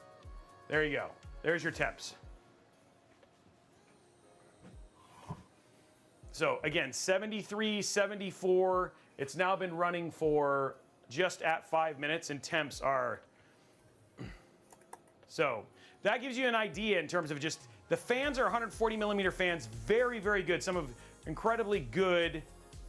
There you go. There's your temps. So again, 73, 74. It's now been running for just at 5 minutes, and temps are. So that gives you an idea in terms of just. The fans are 140 millimeter fans, very, very good. Some of incredibly good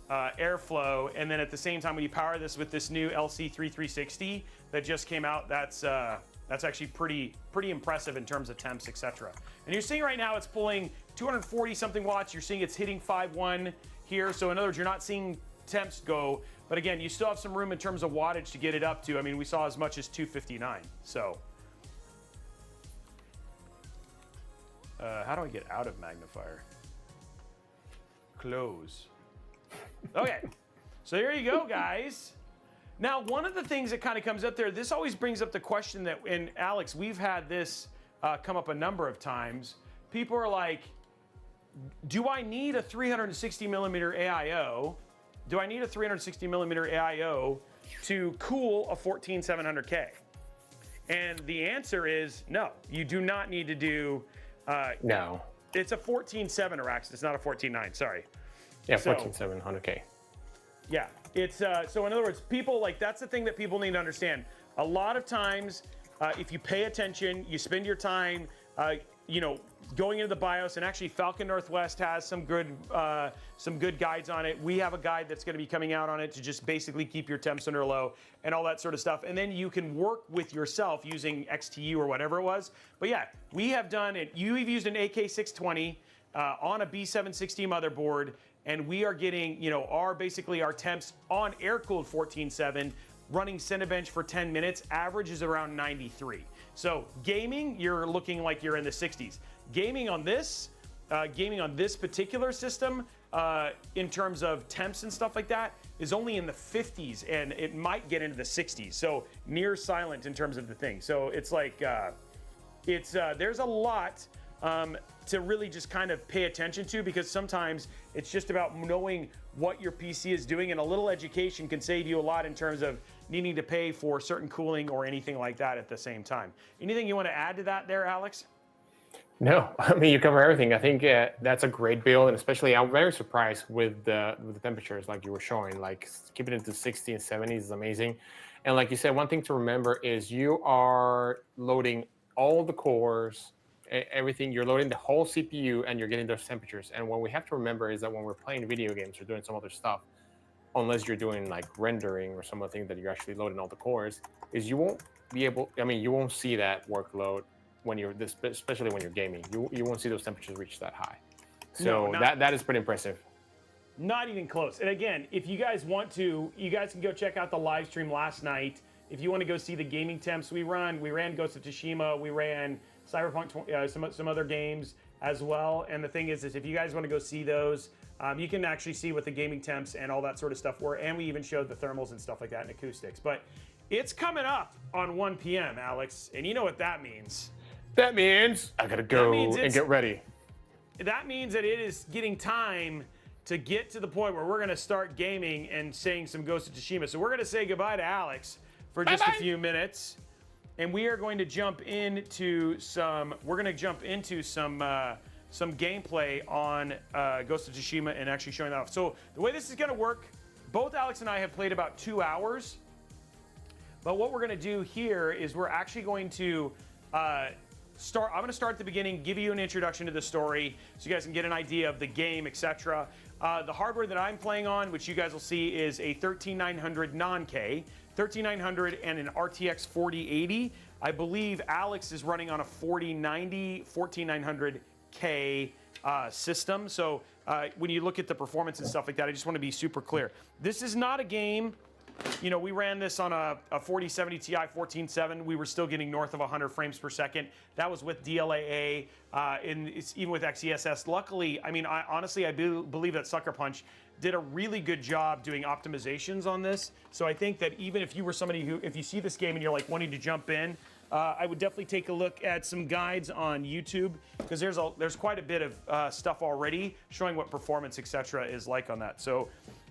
airflow. And then at the same time, when you power this with this new LC3 360 that just came out, that's actually pretty impressive in terms of temps, etc. And you're seeing right now it's pulling 240 something watts. You're seeing it's hitting 5.1 here. So in other words, you're not seeing temps go, but again, you still have some room in terms of wattage to get it up to. I mean, we saw as much as 259. So. How do I get out of magnifier? Close. Okay, so there you go, guys. Now, one of the things that kind of comes up there, this always brings up the question that, and Alex, we've had this come up a number of times. People are like, do I need a 360 millimeter AIO? Do I need a 360 millimeter AIO to cool a 14700K? And the answer is no, you do not need to do. No. It's a 14.7 Arax. It's not a 14.9. Sorry. Yeah, 14700K. Yeah. It's so in other words, people that's the thing that people need to understand. A lot of times, if you pay attention, you spend your time going into the BIOS, and actually Falcon Northwest has some good guides on it. We have a guide that's going to be coming out on it to just basically keep your temps under low and all that sort of stuff. And then you can work with yourself using XTU or whatever it was. But yeah, we have done it. You've used an AK620 on a B760 motherboard, and we are getting, our temps on air-cooled 14.7 running Cinebench for 10 minutes. Average is around 93. So gaming, you're looking like you're in the 60s. Gaming on this particular system, in terms of temps and stuff like that, is only in the 50s, and it might get into the 60s. So near silent in terms of the thing. So it's like, there's a lot to really just kind of pay attention to, because sometimes it's just about knowing what your PC is doing, and a little education can save you a lot in terms of needing to pay for certain cooling or anything like that at the same time. Anything you want to add to that there, Alex? No, I mean, you cover everything. I think that's a great build, and especially I'm very surprised with the temperatures like you were showing. Like keeping it to 60 and 70 is amazing. And like you said, one thing to remember is you are loading all the cores, everything. You're loading the whole CPU, and you're getting those temperatures. And what we have to remember is that when we're playing video games or doing some other stuff, unless you're doing like rendering or some other thing that you're actually loading all the cores, is you won't be able. I mean, you won't see that workload when you're this, especially when you're gaming. You won't see those temperatures reach that high. So No, that is pretty impressive. Not even close. And again, if you guys want to, you guys can go check out the live stream last night. If you want to go see the gaming temps we ran Ghost of Tsushima, we ran Cyberpunk, some other games as well. And the thing is if you guys want to go see those, you can actually see what the gaming temps and all that sort of stuff were. And we even showed the thermals and stuff like that and acoustics. But it's coming up on 1 p.m., Alex. And you know what that means. That means I gotta go and get ready. That means that it is getting time to get to the point where we're going to start gaming and saying some Ghost of Tsushima. So we're going to say goodbye to Alex for just a few minutes, and we are going to jump into some. We're going to jump into some gameplay on Ghost of Tsushima and actually showing that off. So the way this is going to work, both Alex and I have played about 2 hours, but what we're going to do here is we're actually going to. I'm going to start at the beginning, give you an introduction to the story so you guys can get an idea of the game, etc. The hardware that I'm playing on, which you guys will see, is a 13900 non-K, 13900 and an RTX 4080. I believe Alex is running on a 4090 14900K system. So when you look at the performance and stuff like that, I just want to be super clear. This is not a game. We ran this on a 4070 Ti 14.7. We were still getting north of 100 frames per second. That was with DLAA, and it's even with XeSS. Luckily, I mean, honestly, I believe that Sucker Punch did a really good job doing optimizations on this. So I think that even if you were somebody who, if you see this game and you're like wanting to jump in, I would definitely take a look at some guides on YouTube, because there's quite a bit of stuff already showing what performance, etc. is like on that. So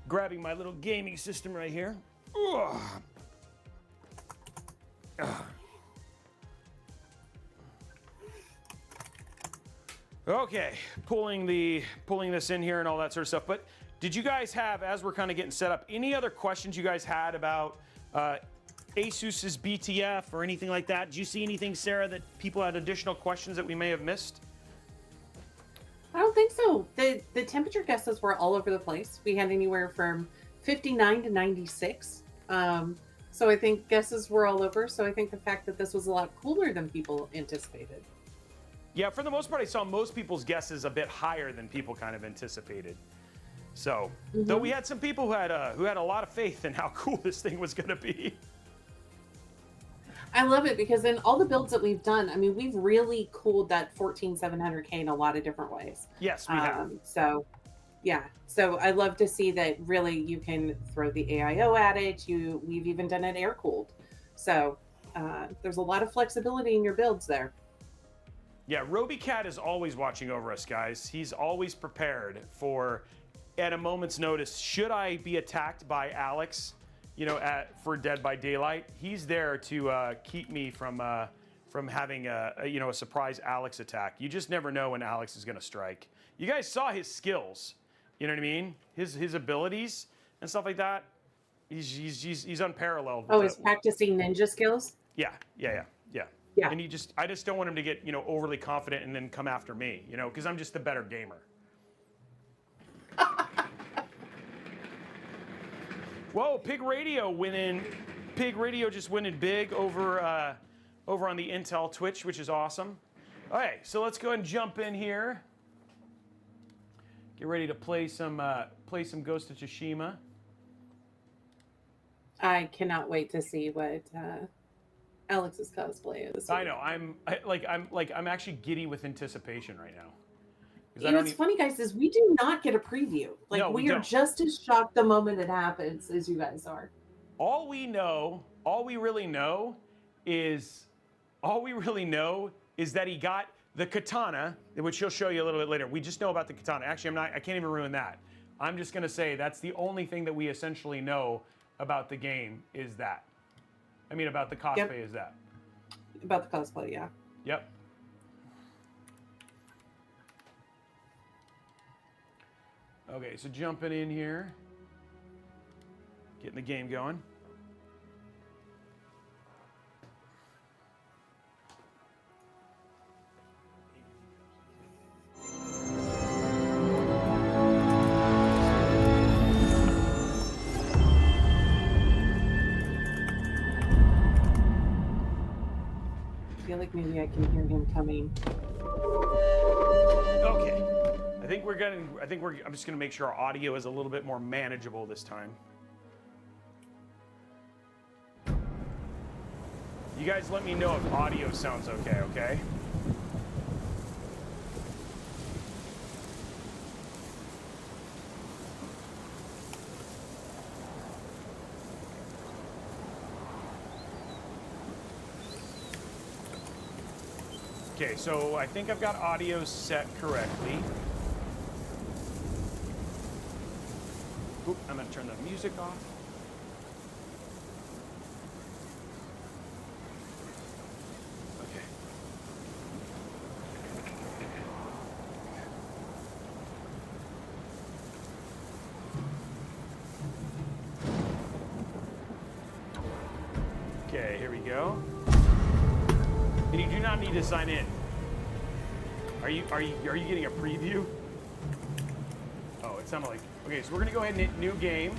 grabbing my little gaming system right here. Okay, pulling this in here and all that sort of stuff. But did you guys have, as we're kind of getting set up, any other questions you guys had about ASUS's BTF or anything like that? Did you see anything, Sarah, that people had additional questions that we may have missed? I don't think so. The temperature guesses were all over the place. We had anywhere from 59 to 96. So I think guesses were all over. So I think the fact that this was a lot cooler than people anticipated. Yeah, for the most part, I saw most people's guesses a bit higher than people kind of anticipated. So, though we had some people who had a lot of faith in how cool this thing was going to be. I love it, because in all the builds that we've done, I mean, we've really cooled that 14700K in a lot of different ways. Yes, we have. So, yeah. So I love to see that really you can throw the AIO at it. We've even done it air cooled. So there's a lot of flexibility in your builds there. Yeah, Robeycat is always watching over us, guys. He's always prepared for, at a moment's notice, should I be attacked by Alex, for Dead by Daylight, he's there to keep me from having a surprise Alex attack. You just never know when Alex is going to strike. You guys saw his skills. You know what I mean? His abilities and stuff like that. He's unparalleled. Oh, he's practicing ninja skills? Yeah. Yeah. And I just don't want him to get, you know, overly confident and then come after me, you know, because I'm just the better gamer. Whoa, Pig Radio winning. Pig Radio just winning big over on the Intel Twitch, which is awesome. All right, so let's go ahead and jump in here. Get ready to play some Ghost of Tsushima. I cannot wait to see what Alex's cosplay is. I know. I'm actually giddy with anticipation right now. You know, what's funny, guys, is we do not get a preview. Like, No, we are don't. just as shocked the moment it happens as you guys are. All we really know is that he got the katana, which he'll show you a little bit later. We just know about the katana. Actually, I can't even ruin that. I'm just gonna say that's the only thing that we essentially know about the game is that. I mean, about the cosplay is that. About the cosplay, yeah. Yep. Okay, so jumping in here, getting the game going. I feel like maybe I can hear him coming. Okay. I'm just gonna make sure our audio is a little bit more manageable this time. You guys let me know if audio sounds okay, okay? Okay, so I think I've got audio set correctly. Oop, I'm gonna turn the music off. Okay. Okay, here we go. And you do not need to sign in. Are you getting a preview? Oh, it sounded like. Okay, so we're gonna go ahead and hit new game.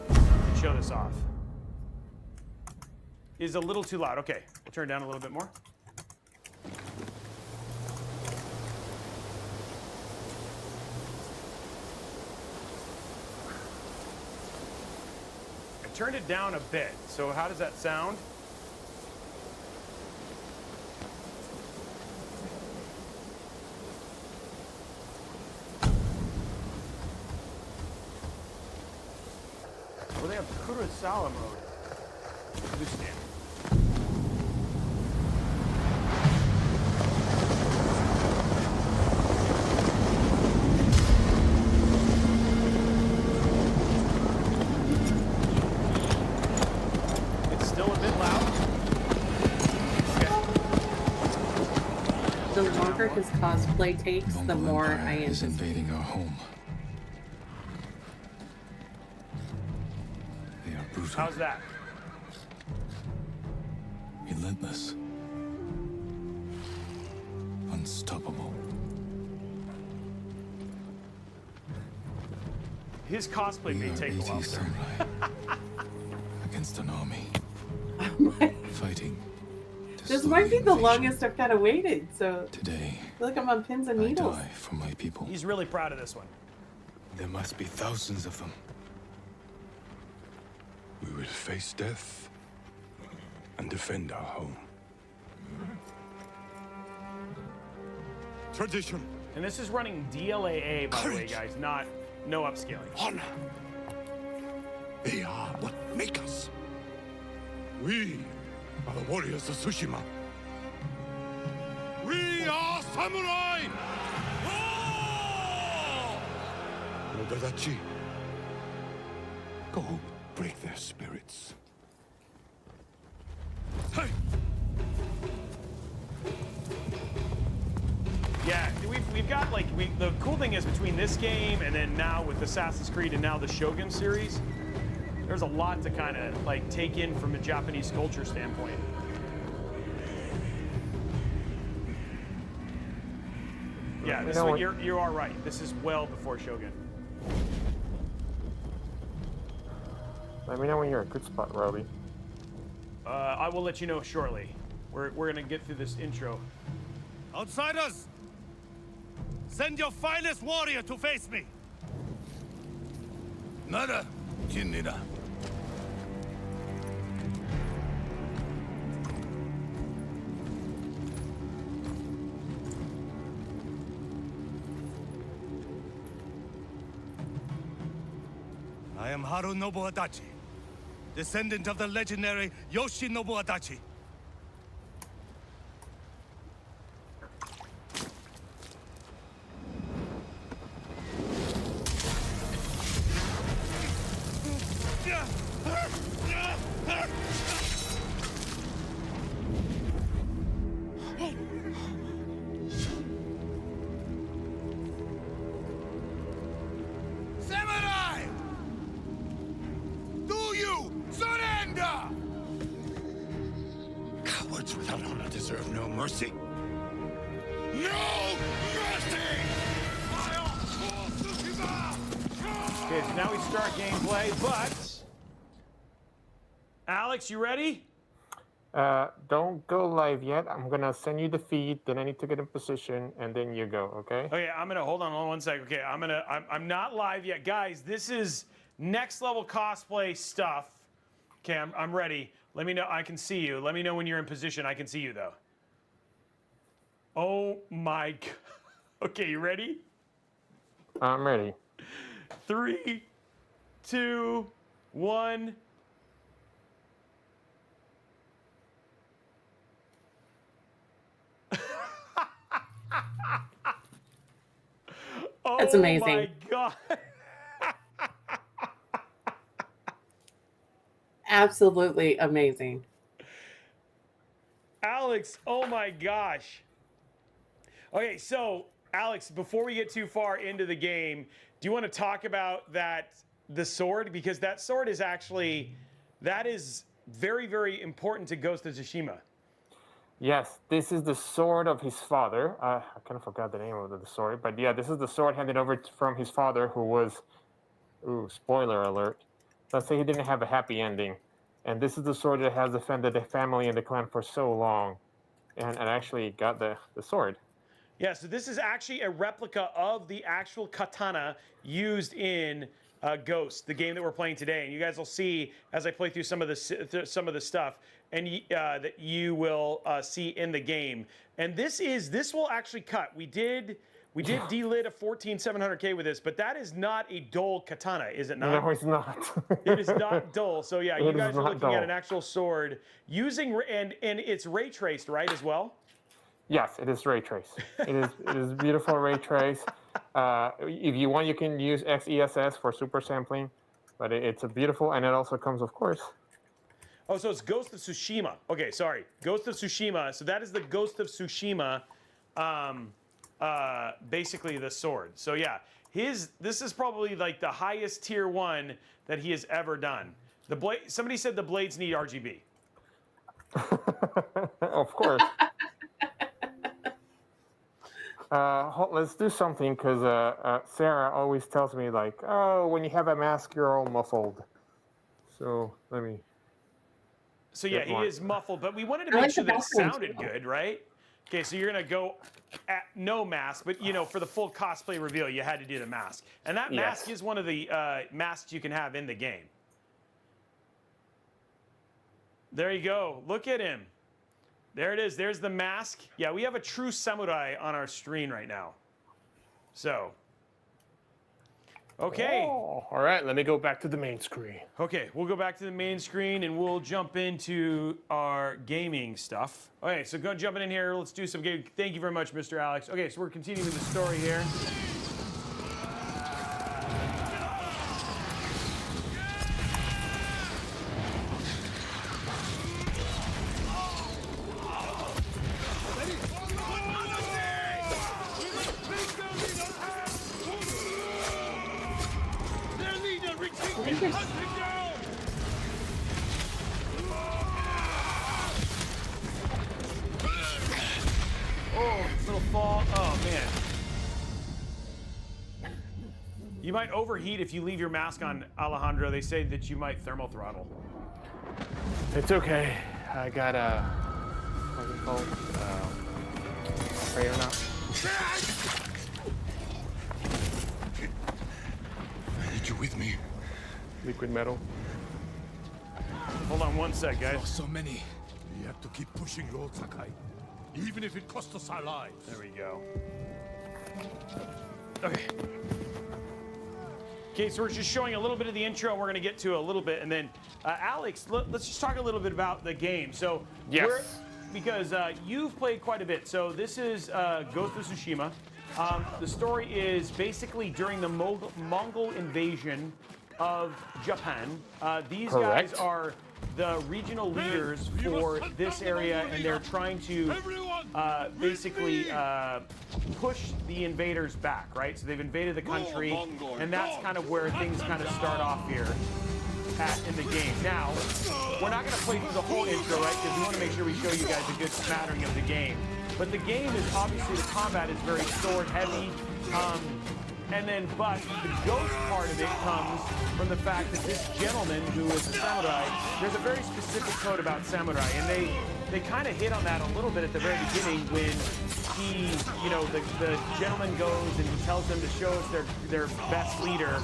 And show this off. Is a little too loud. Okay, we'll turn it down a little bit more. I turned it down a bit. So how does that sound? Well, they have Kurosawa mode. Understand. It's still a bit loud. Okay. The longer his cosplay takes, the more I is anticipate. invading our home. They are brutal, How's that? relentless, unstoppable. His cosplay We may are take a 80 while, sir. samurai against an army fighting. to This slow might be the invasion. longest I've kind of waited, so Today, I feel like I'm on pins and I needles. die for my people. He's really proud of this one. There must be thousands of them. We will face death and defend our home. Tradition, And this is running DLAA, by the way, Courage. guys, not no upscaling. honor. They are what make us. We are the warriors of Tsushima. We are samurai! Robeytech. Go break their spirits. Hey! Yeah, we've got like the cool thing is between this game and then now with Assassin's Creed and now the Shogun series, there's a lot to kind of like take in from a Japanese culture standpoint. Yeah, this one, you are right. This is well before Shogun. Let me know when you're in a good spot, Robey. I will let you know shortly. We're gonna get through this intro. Outsiders! Send your finest warrior to face me! Nada, Jinnida. I am Harunobu Adachi, descendant of the legendary Yoshinobu Adachi. Samurai! Do you surrender? Cowards without honor deserve no mercy. No mercy! Okay, so now we start gameplay, but Alex, you ready? Don't go live yet. I'm gonna send you the feed. Then I need to get in position, and then you go. Okay? Okay, I'm gonna hold on 1 second. Okay, I'm not live yet, guys. This is next level cosplay stuff. Okay, I'm ready. Let me know. I can see you. Let me know when you're in position. I can see you though. Oh my God. Okay, you ready? I'm ready. 3, 2, 1. That's amazing. Oh my God. Absolutely amazing. Alex, oh my gosh. Okay, so Alex, before we get too far into the game, do you want to talk about the sword? Because that sword is actually, that is very, very important to Ghost of Tsushima. Yes, this is the sword of his father. I kind of forgot the name of the sword, but yeah, this is the sword handed over from his father, who was, ooh, spoiler alert. Let's say he didn't have a happy ending. And this is the sword that has defended the family and the clan for so long. And actually got the sword. Yeah, so this is actually a replica of the actual katana used in Ghost, the game that we're playing today. And you guys will see as I play through some of the stuff, and that you will see in the game. And this will actually cut. We did delid a 14700K with this, but that is not a dull katana, is it not? No, it's not. It is not dull. So yeah, you guys are looking dull. at an actual sword using and it's ray traced, right, as well? Yes, it is ray trace. It is beautiful ray trace. If you want, you can use XESS for super sampling, but it's a beautiful, and it also comes, of course. Oh, so it's Ghost of Tsushima. Okay, sorry, Ghost of Tsushima. So that is the Ghost of Tsushima, basically the sword. So yeah, this is probably like the highest tier 1 that he has ever done. The blade. Somebody said the blades need RGB. Of course. Let's do something, because Sarah always tells me, like, oh, when you have a mask, you're all muffled. So let me. So yeah, he is muffled, but we wanted to make sure that it sounded good, right? Okay, so you're gonna go at no mask, but you know, for the full cosplay reveal, you had to do the mask, and that mask is one of the masks you can have in the game. There you go. Look at him. There it is. There's the mask. Yeah, we have a true samurai on our screen right now. So, okay. Oh, all right, let me go back to the main screen. Okay, we'll go back to the main screen and we'll jump into our gaming stuff. Okay, so jumping in here. Let's do some gaming. Thank you very much, Mr. Alex. Okay, so we're continuing the story here. Oh man. You might overheat if you leave your mask on, Alejandro. They say that you might thermal throttle. It's okay. I got a what's it called? Sprayer now. I need you with me. Liquid metal. Hold on one sec, Oh, guys. so many. We have to keep pushing, Lord Sakai. Even if it costs us our lives. There we go. Okay. Okay, so we're just showing a little bit of the intro. We're going to get to a little bit, and then Alex, let's just talk a little bit about the game. So, Yes. because you've played quite a bit. So this is Ghost of Tsushima. The story is basically during the Mongol invasion of Japan. These Correct. guys are the regional leaders for this area, and they're trying to basically push the invaders back, right? So they've invaded the country, and that's kind of where things kind of start off here in the game. Now, we're not going to play through the whole intro, right? Because we want to make sure we show you guys a good smattering of the game. But the game is obviously, the combat is very sword heavy. But the ghost part of it comes from the fact that this gentleman who is a samurai, there's a very specific code about samurai, and they kind of hit on that a little bit at the very beginning when he, the gentleman goes and he tells them to show us their best leader,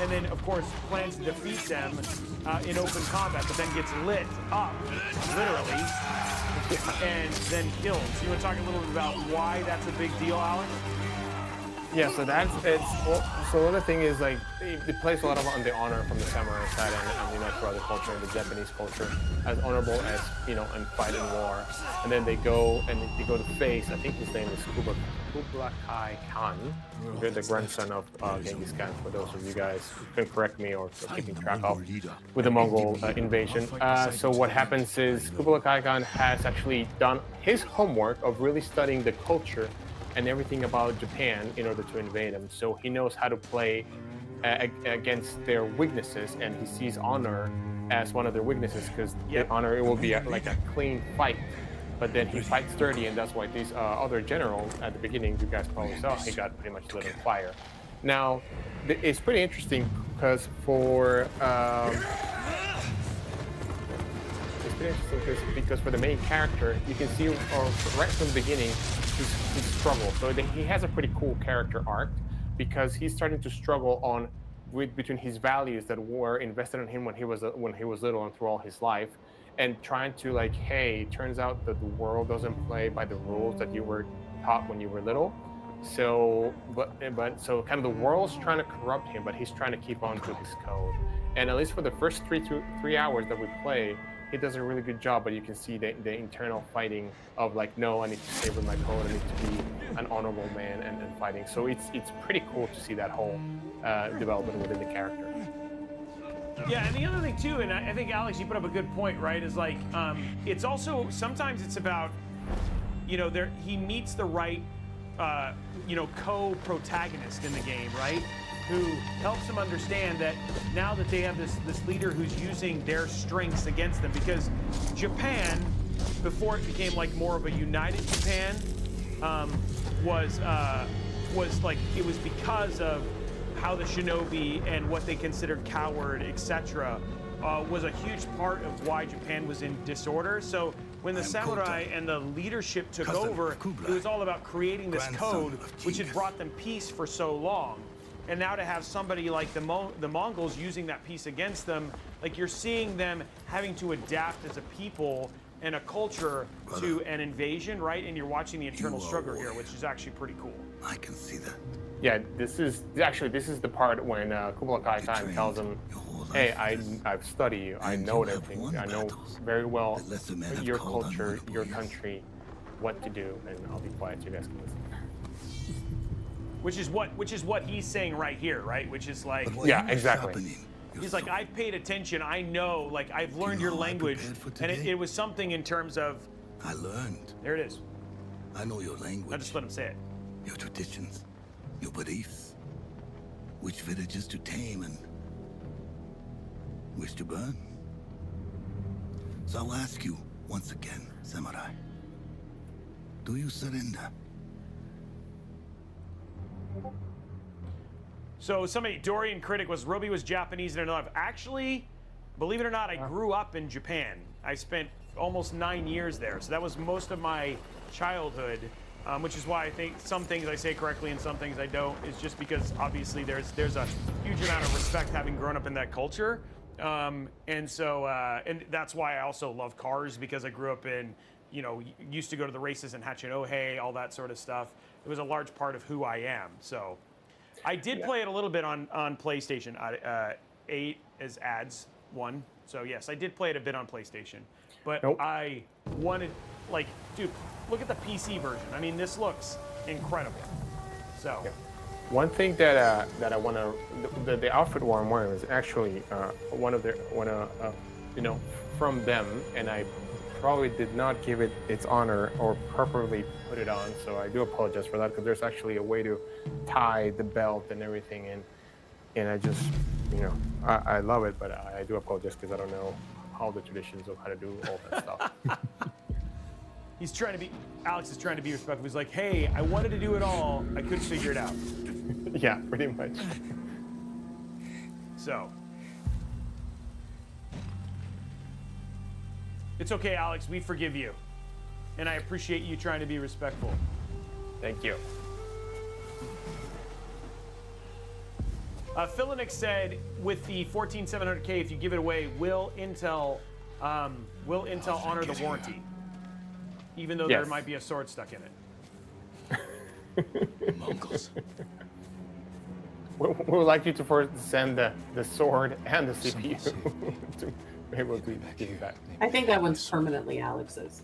and then of course plans to defeat them in open combat, but then gets lit up, literally, and then killed. So you want to talk a little bit about why that's a big deal, Alex? Yeah, so so another thing is like it plays a lot on the honor from the samurai side and throughout the culture, the Japanese culture, as honorable as and fight in war. And then they go to face. I think his name is Kublai Khan. They're the grandson of Genghis Khan. For those of you guys who can correct me or keeping track of with the Mongol invasion. So what happens is Kublai Khan has actually done his homework of really studying the culture and everything about Japan in order to invade them. So he knows how to play against their weaknesses, and he sees honor as one of their weaknesses because honor, it will be like a clean fight. But then he fights dirty, and that's why these other general at the beginning, you guys probably saw, he got pretty much lit on fire. Now, it's pretty interesting because because for the main character, you can see right from the beginning his struggle. So he has a pretty cool character arc because he's starting to struggle between his values that were invested in him when he was little and through all his life, and trying to hey, it turns out that the world doesn't play by the rules that you were taught when you were little. So, so kind of the world's trying to corrupt him, but he's trying to keep on to his code. And at least for the first 3 hours that we play, he does a really good job, but you can see the internal fighting of no, I need to stay with my code, I need to be an honorable man and fighting. So it's pretty cool to see that whole development within the character. Yeah, and the other thing too, and I think Alex, you put up a good point, right? Is it's also sometimes it's about, he meets the right, co-protagonist in the game, right? Who helps him understand that now that they have this leader who's using their strengths against them, because Japan, before it became more of a united Japan, was it was because of how the shinobi and what they considered coward, etc., was a huge part of why Japan was in disorder. So when the samurai and the leadership took over, it was all about creating this code, which had brought them peace for so long. And now to have somebody like the Mongols using that piece against them, you're seeing them having to adapt as a people and a culture to an invasion, right? And you're watching the internal struggle here, which is actually pretty cool. I can see that. Yeah, this is the part when Kublai Khan tells him, "Hey, I've studied you. I know everything. I know very well your culture, your country, what to do." And I'll be quiet so you guys can listen. Which is what he's saying right here, right? Which is yeah, exactly. He's like, I've paid attention. I know, I've learned your language, and it was something in terms of. I learned. There it is. I know your language. I just let him say it. Your traditions, your beliefs, which villages to tame and which to burn. So I will ask you once again, samurai. Do you surrender? So somebody, Dorian Critic was, Robey was Japanese in another life. Actually, believe it or not, I grew up in Japan. I spent almost 9 years there. So that was most of my childhood, which is why I think some things I say correctly and some things I don't, is just because obviously there's a huge amount of respect having grown up in that culture. And so, and that's why I also love cars, because I grew up in, you know, used to go to the races in Hachinohe, all that sort of stuff. It was a large part of who I am. So I did play it a little bit on PlayStation, 8 as ads 1. So yes, I did play it a bit on PlayStation, but I wanted, like, dude, look at the PC version. I mean, this looks incredible. So. Yeah. One thing that I want to, the outfit what I'm wearing is actually you know, from them, and I probably did not give it its honor or properly put it on, so I do apologize for that, because there's actually a way to tie the belt and everything, and I just, you know, I love it, but I do apologize because I don't know all the traditions of how to do all that stuff. He's trying to be, Alex is trying to be respectful. He's like, hey, I wanted to do it all. I couldn't figure it out. Yeah, pretty much. So. It's okay, Alex. We forgive you. And I appreciate you trying to be respectful. Thank you. Philinix said, with the 14700K, if you give it away, will Intel honor the warranty? Even though there might be a sword stuck in it. Mongols. We would like you to first send the sword and the CPU to be able to give you back. I think that one's permanently Alex's.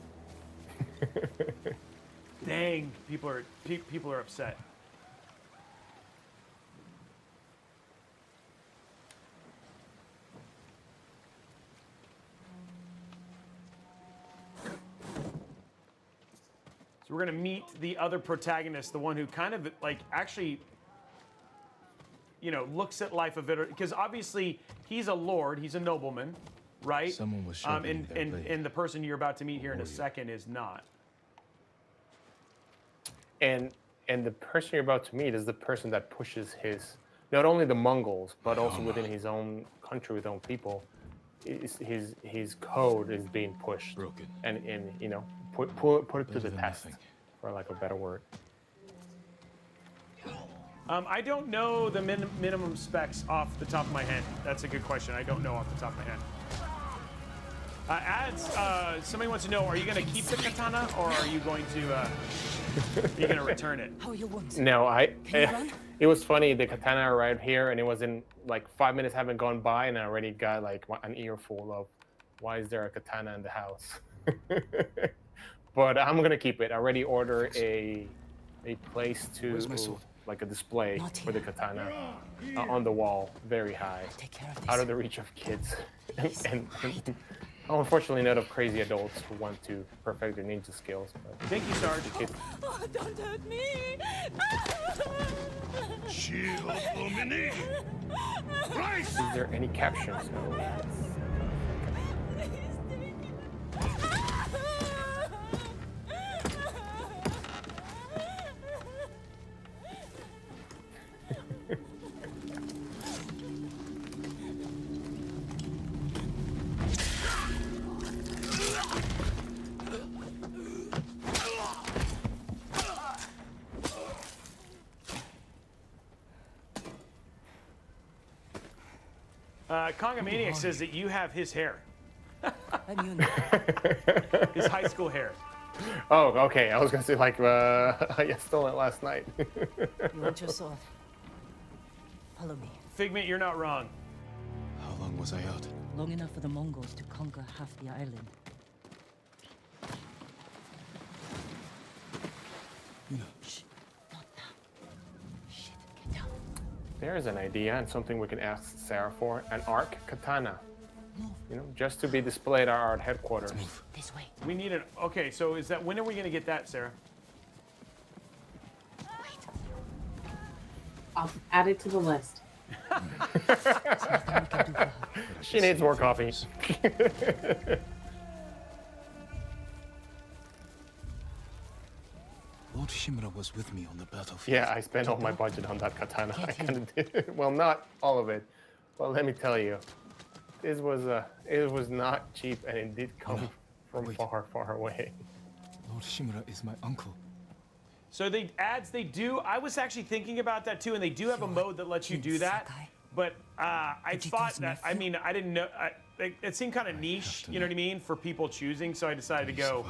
Dang, people are upset. So we're gonna meet the other protagonist, the one who kind of like actually, you know, looks at life a bit, because obviously he's a lord, he's a nobleman, right? Someone was sharpening their blade. And the person you're about to meet here in a second is not. And the person you're about to meet is the person that pushes his, not only the Mongols, but also within his own country, with his own people, his code is being pushed. Broken. And you know, put it to the test, for lack of a better word. I don't know the minimum specs off the top of my head. That's a good question. I don't know off the top of my head. Somebody wants to know, are you going to keep the katana, or are you going to return it? How you want? No, it was funny. The katana arrived here, and it was in like 5 minutes haven't gone by, and I already got like an earful of, why is there a katana in the house? But I'm gonna keep it. I already ordered a place to, like a display for the katana on the wall, very high, out of the reach of kids, and unfortunately not of crazy adults who want to perfect their ninja skills. But thank you, Sarge. Oh, don't hurt me! Shield Omni! Rise! Is there any captions? No. Conga Maniac says that you have his hair. His high school hair. Oh, okay. I was gonna say like I stole it last night. You want your sword? Follow me. Figment, you're not wrong. How long was I out? Long enough for the Mongols to conquer half the island. Shh, not now. Shit, get down. There's an idea and something we can ask Sarah for: an arc katana. You know, just to be displayed at our headquarters. This way. We need an. Okay, so is that, when are we gonna get that, Sarah? I'll add it to the list. She needs more coffee. Lord Lord Shimura was with me on the battlefield. Yeah, I spent all my budget on that katana. I kind of did. Well, not all of it, but let me tell you, it was not cheap, and it did come from far, far away. Lord Shimura is my uncle. So the ads, they do. I was actually thinking about that too, and they do have a mode that lets you do that. But I thought that, I mean, I didn't know. It seemed kind of niche, you know what I mean, for people choosing. So I decided to go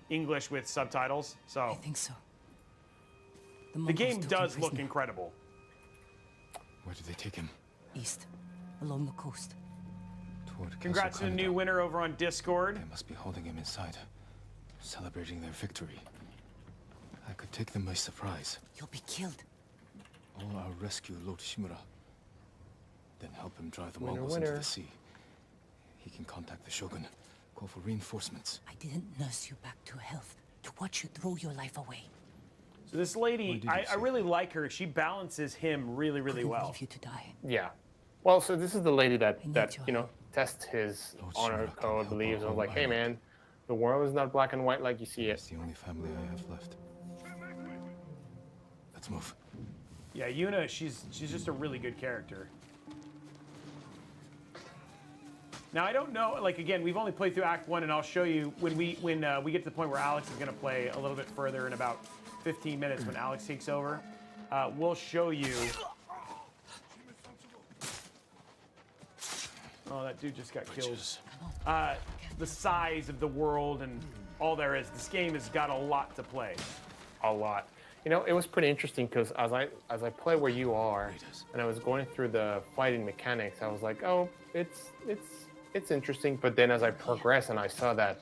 English with subtitles. I So think so. the game does look incredible. Where did they take him? East, along the coast. Toward Congrats to the new Kaneda. winner over on Discord. They must be holding him inside, celebrating their victory. I could take them by surprise. You'll be killed. Or I'll rescue Lord Shimura. Then help him drive the Winner, Mongols into winner. the sea. He can contact the Shogun, call for reinforcements. I didn't nurse you back to health to watch you throw your life away. So this lady, did you I say? really like her. She balances him really, really Couldn't well. leave you to die. Yeah. Well, so this is the lady that I need that your you know help. tests his Lord honor Shimura can code, help beliefs. our I was like, whole hey island. man, the world is not black and white like you see it. It's the only family I have left. Let's move. Yeah, Yuna, she's just a really good character. Now I don't know, like again, we've only played through Act 1, and I'll show you when we get to the point where Alex is going to play a little bit further in about 15 minutes when Alex takes over. We'll show you. Oh, that dude just got killed. The size of the world and all there is. This game has got a lot to play. A lot. You know, it was pretty interesting because as I play where you are, and I was going through the fighting mechanics, I was like, oh, it's interesting. But then as I progress and I saw that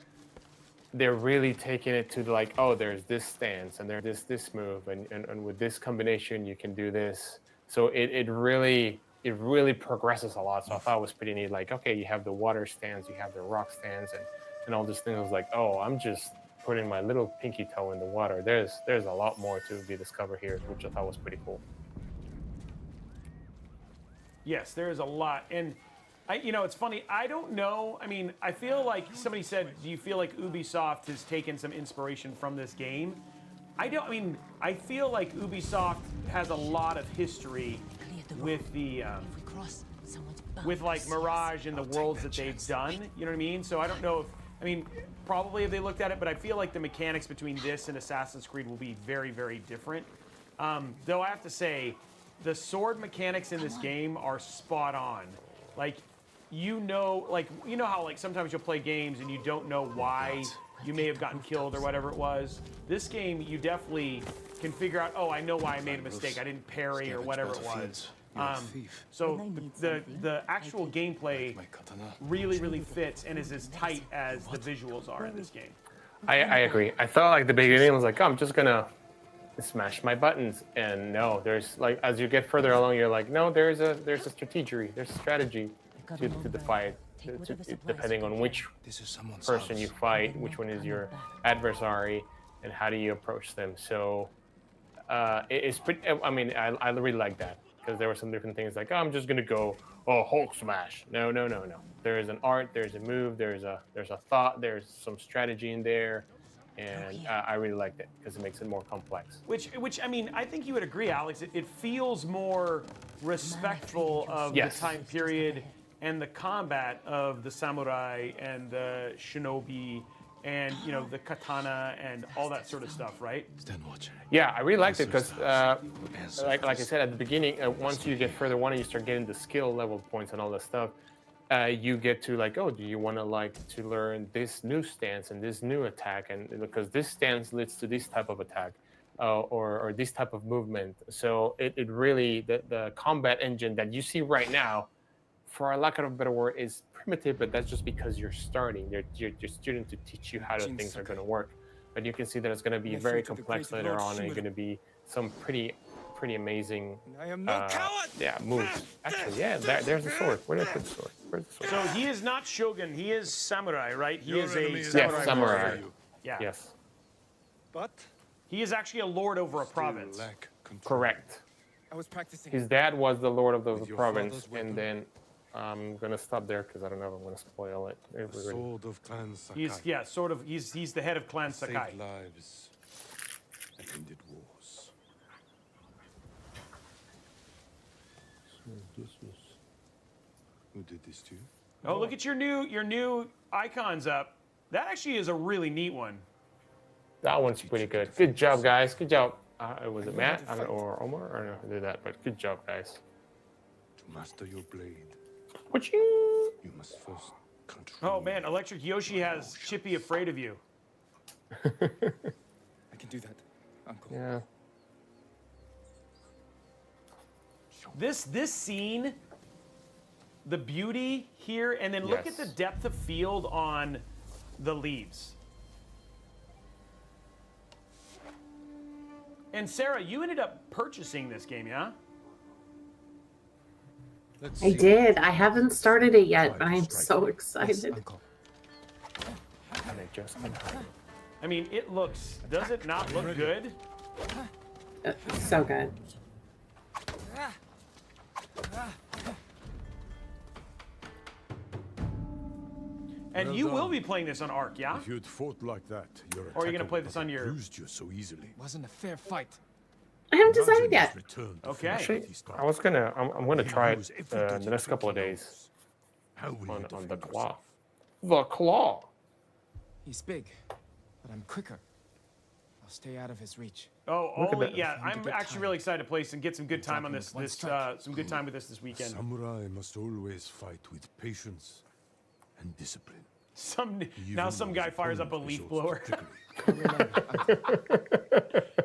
they're really taking it to like, oh, there's this stance and there's this move, and with this combination you can do this. So it really progresses a lot. So I thought it was pretty neat. Like, okay, you have the water stance, you have the rock stance, and all these things. I was like, oh, I'm just putting my little pinky toe in the water. There's a lot more to be discovered here, which I thought was pretty cool. Yes, there is a lot. And it's funny. I don't know. I mean, I feel like somebody said, do you feel like Ubisoft has taken some inspiration from this game? I don't. I mean, I feel like Ubisoft has a lot of history with the If we cross, someone's bound with to like see us. Mirage and the worlds that they've done. You know what I mean? So I don't know if. I mean, probably if they looked at it, but I feel like the mechanics between this and Assassin's Creed will be very, very different. Though I have to say, the sword mechanics in this game are spot on. Like, you know how like sometimes you'll play games and you don't know why you may have gotten killed or whatever it was. This game, you definitely can figure out, oh, I know why I made a mistake. I didn't parry or whatever it was. So the actual gameplay really, really fits and is as tight as the visuals are in this game. I agree. I thought like the beginning was like, oh, I'm just gonna smash my buttons, and no, there's like as you get further along, you're like, no, there's a strategy, there's a strategy to the fight, depending on which person you fight, which one is your adversary, and how do you approach them. So it's pretty. I mean, I really like that. Because there were some different things like, oh, I'm just gonna go, oh, Hulk smash. No. There is an art, there's a move, there's a thought, there's some strategy in there, and I really liked it because it makes it more complex. Which I mean, I think you would agree, Alex. It feels more respectful of the time period and the combat of the samurai and the shinobi and the katana and all that sort of stuff, right? Stand watch. Yeah, I really liked it because, like I said at the beginning, once you get further on and you start getting the skill level points and all that stuff, you get to like, oh, do you want to learn this new stance and this new attack, and because this stance leads to this type of attack, or this type of movement. So it really the combat engine that you see right now, for lack of a better word, is primitive, but that's just because you're starting. You're student to teach you how things are going to work. But you can see that it's going to be very complex later on, and going to be some pretty amazing moves. Actually, yeah, there's the sword. Where did I put the sword? Where's the sword? So he is not shogun. He is samurai, right? He is a samurai. Samurai. Yeah. Yes. But He is actually a lord over a province. Correct. I was practicing. His dad was the lord of the With your province, father's weapon? and then I'm gonna stop there because I don't know if I'm gonna spoil it. The sword of Clan Sakai. He's the head of Clan Sakai. Saved lives and ended war. Who did this to you? Oh, look at your new icons up. That actually is a really neat one. That one's pretty good. Good job, guys. Good job. Was it Matt or Omar? I don't know who did that, but good job, guys. To master your blade, You you must first control. Oh man, Electric Yoshi has Chippy afraid of you. I can do that, Uncle. Yeah. This scene, the beauty here, and then look at the depth of field on the leaves. And Sarah, you ended up purchasing this game, yeah? I did. I haven't started it yet, but I am so excited. Uncle. And it just I mean, it looks, does it not look good? So good. And you will be playing this on Arc, yeah? If you'd fought like that, your Or are you gonna attacker play would this not on have your- bruised you so easily. Wasn't a fair fight. I haven't decided Imagine yet. his return to Okay. finish Actually, what he started. I'm gonna He try it knows every the detail next couple of he days knows. How will you on the defend claw. yourself? The claw. He's big, but I'm quicker. I'll stay out of his reach. Oh, Look at only, that. yeah. Find a I'm good actually time. really excited to play and get some good time on this. One strike. Some good time with this weekend. Samurai must always fight with patience and discipline. Now some guy fires up a leaf blower.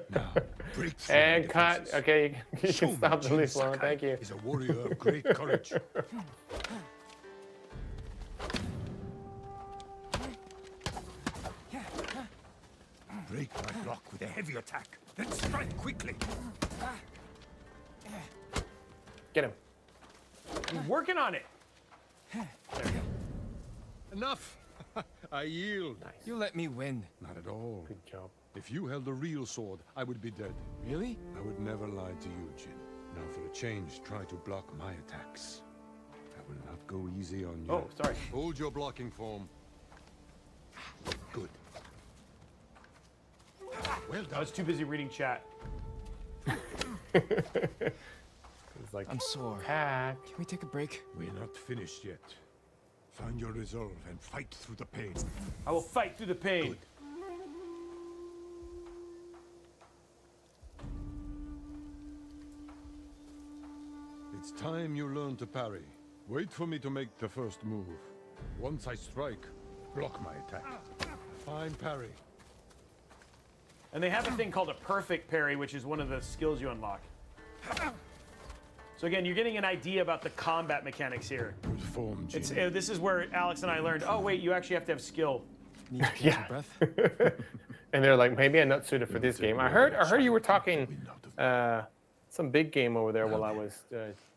Now, break through And the cut. defenses. Okay, you Show can me stop the Jin leaf blower. Sakai Thank you. is a warrior of great courage. Break my block with a heavy attack, then strike quickly. Get him. He's working on it. Enough! I yield. You let me win. Not at all. Good job. If you held a real sword, I would be dead. Really? I would never lie to you, Jin. Now for a change, try to block my attacks. I will not go easy on you. Oh, sorry. Hold your blocking form. Good. Well I done. was too busy reading chat. It's like I'm sore. hack. Can we take a break? We're not finished yet. Find your resolve and fight through the pain. I will fight through the pain. Good. It's time you learn to parry. Wait for me to make the first move. Once I strike, block my attack. Fine parry. And they have a thing called a perfect parry, which is one of the skills you unlock. So again, you're getting an idea about the combat mechanics here. Good form, Jin. It's this is where Alex and I learned. Oh wait, you actually have to have skill. Need to catch Yeah. your breath? And they're like, maybe I'm not suited for this game. I heard you were talking Win out of some big game over there while I was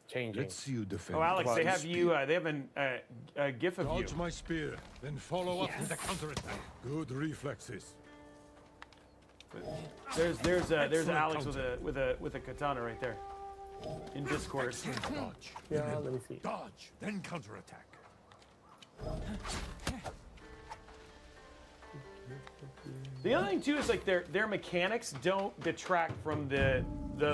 changing. Let's see you defend. Oh, Alex, they the have you. spear. They have a gif of you. Dodge my spear, then follow up with a counterattack. Good reflexes. There's Excellent Alex counter. with a katana right there in Discord. Excellent dodge. Yeah, Remember, let me see. Dodge, then counterattack. The other thing too is like their mechanics don't detract from the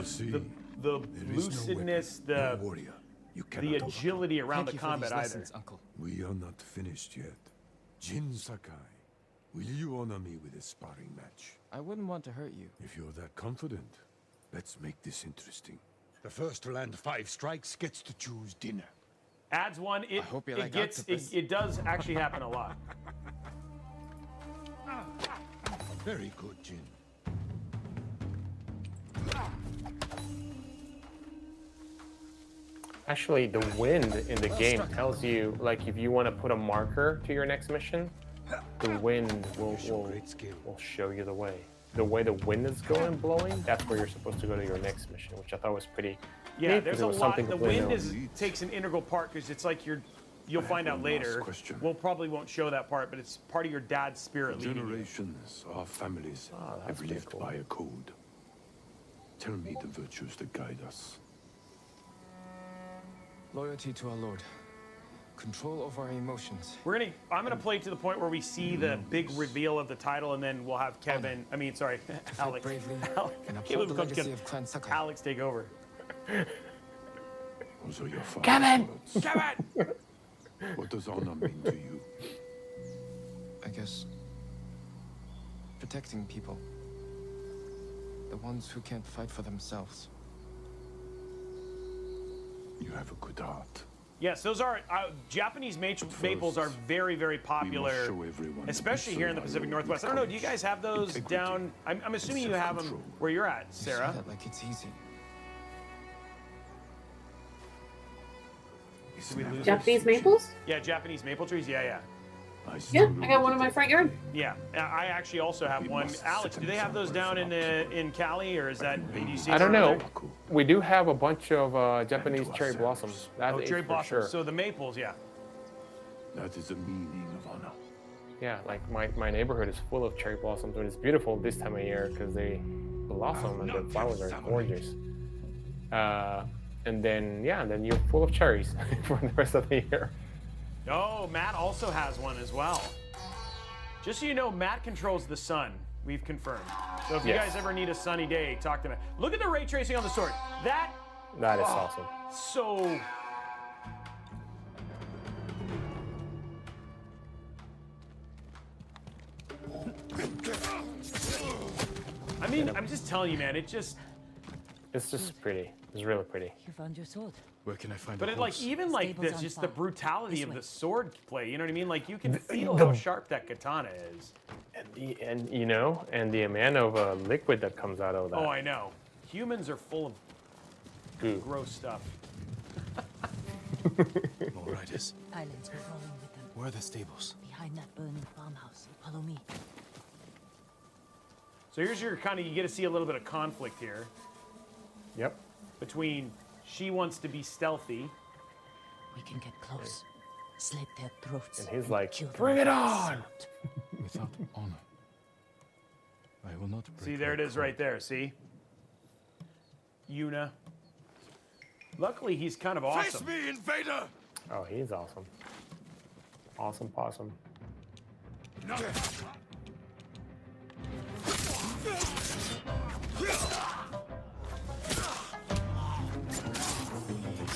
see, the There is lucidness, no weapon, the no warrior. You the cannot overcome. agility around Thank the you for combat these either. lessons, Uncle. We are not finished yet. Jin Sakai, will you honor me with a sparring match? I wouldn't want to hurt you. If you're that confident, let's make this interesting. The first to land 5 strikes gets to choose dinner. Adds one. It hope you it like gets octopus. it does actually happen a lot. Very good, Jin. Actually, the wind in the game tells you, like, if you want to put a marker to your next mission, the wind will Great skill. show you the way. The way the wind is going, blowing, that's where you're supposed to go to your next mission, which I thought was pretty Yeah, neat, 'cause there's it a was lot. something The to play wind on. takes an integral part because it's like you'll find out one last later. question. We'll probably won't show that part, but it's part of your dad's spirit leading you. Generations, our families that's have pretty lived cool. by a code. Tell me the virtues that guide us. Loyalty to our Lord. Control over our emotions. I'm gonna play to the point where we see the big reveal of the title, and then we'll have Kevin. I mean, sorry, Fight Alex. bravely Alex. and Caleb uphold the comes legacy get of Clan Sakai. Alex take over. Those are your father's Kevin! words. Kevin! What does honor mean to you? I guess protecting people. The ones who can't fight for themselves. You have a good heart. Yes, those are Japanese maples are very, very popular, show everyone that especially we here in the serve Pacific our Northwest. I don't know. Do you guys have those integrity, down? I'm assuming you have them self-control. where you're at, You say Sarah. that like it's easy. It's we never lose Japanese easy. maples? Yeah, Japanese maple trees. Yeah, yeah, Yeah, still I got one in my front yard. yeah. I actually also have We one. must Alex, set do they have those down in Cali, or is that ADC? I don't know. Cool. We do have a bunch of Japanese cherry ourselves. blossoms. That Oh, is cherry for blossoms. sure. So the maples, yeah. That is the meaning of honor. Yeah, like my neighborhood is full of cherry blossoms, and it's beautiful this time of year because they blossom and the flowers are gorgeous. And then you're full of cherries for the rest of the year. Oh, Matt also has one as well. Just so you know, Matt controls the sun. We've confirmed. So if you Yes. guys ever need a sunny day, talk to Matt. Look at the ray tracing on the sword. That That is awesome. so. I mean, I'm just telling you, man. It just. It's just pretty. It's really pretty. You found your sword. Where can I find But a it, like, horse? even like Stables this, on just the fire. brutality This of way. the sword play. You know what I mean? Like you can feel how sharp that katana is. And you know, and the amount of liquid that comes out of that. Oh, I know. Humans are full of Goo. gross stuff. More riders. Islands were rolling with them. Where are the stables? Behind that burning farmhouse. Follow me. So here's your kind of, you get to see a little bit of conflict here Yep. between she wants to be stealthy. We can get close. Slit their throats. And he's like, kill them "Bring it with on!" sword. Without honor. I will not break See, there our it is code. right there. See? Yuna. Luckily, he's kind of Face awesome. me, invader! Oh, he's awesome. Awesome possum.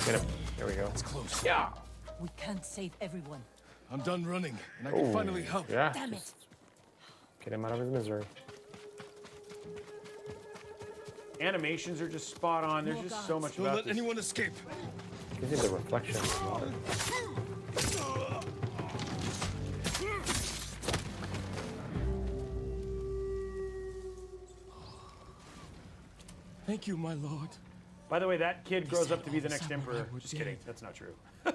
Get him. There we go. It's close. Yeah. We can't save everyone. I'm done running, and I can finally help. Yeah. Damn it. Get him out of his misery. Animations are just spot on. There's just so much Don't about let this. anyone escape. Gives you the reflection of the water. Thank you, my lord. By the way, that kid grows said up to be the all next summer emperor. I would Just kidding. dare. That's not true. Do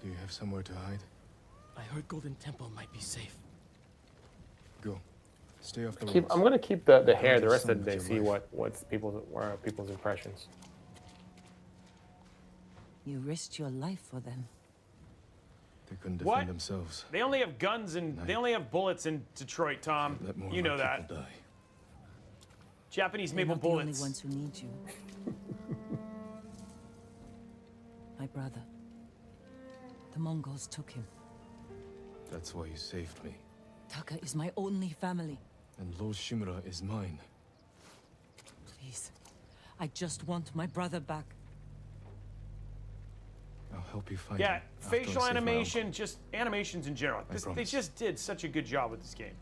you have somewhere to hide? I heard Golden Temple might be safe. Go. Stay off the I'm roads. gonna keep the hair the your rest son of the day. with See your wife. what's people's impressions. You risked your life for them. They couldn't defend What? themselves. They only have guns and they only have bullets in Detroit, Tom. Let more You of know our that. people die. Japanese They're maple not the only bullets. ones who need you. My brother. The Mongols took him. That's why you saved me. Taka is my only family. And Lord Shimura is mine. Please. I just want my brother back. I'll help you find Yeah, him after I facial save my animation, uncle. just animations in general. They promise. just did such a good job with this game.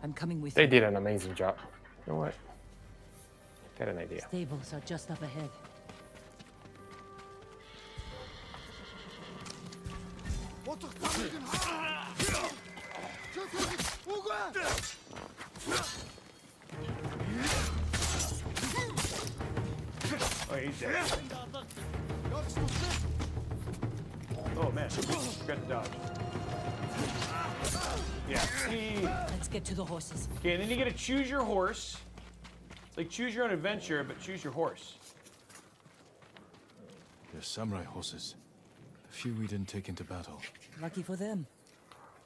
I'm coming with They you. did an amazing job. You know what? Got an idea. Stables are just up ahead. Oh, he's dead. Oh man, forgot to dodge. Yeah. See. Let's get to the horses. Okay, and then you get to choose your horse. It's like choose your own adventure, but choose your horse. They're samurai horses. The few we didn't take into battle. Lucky for them.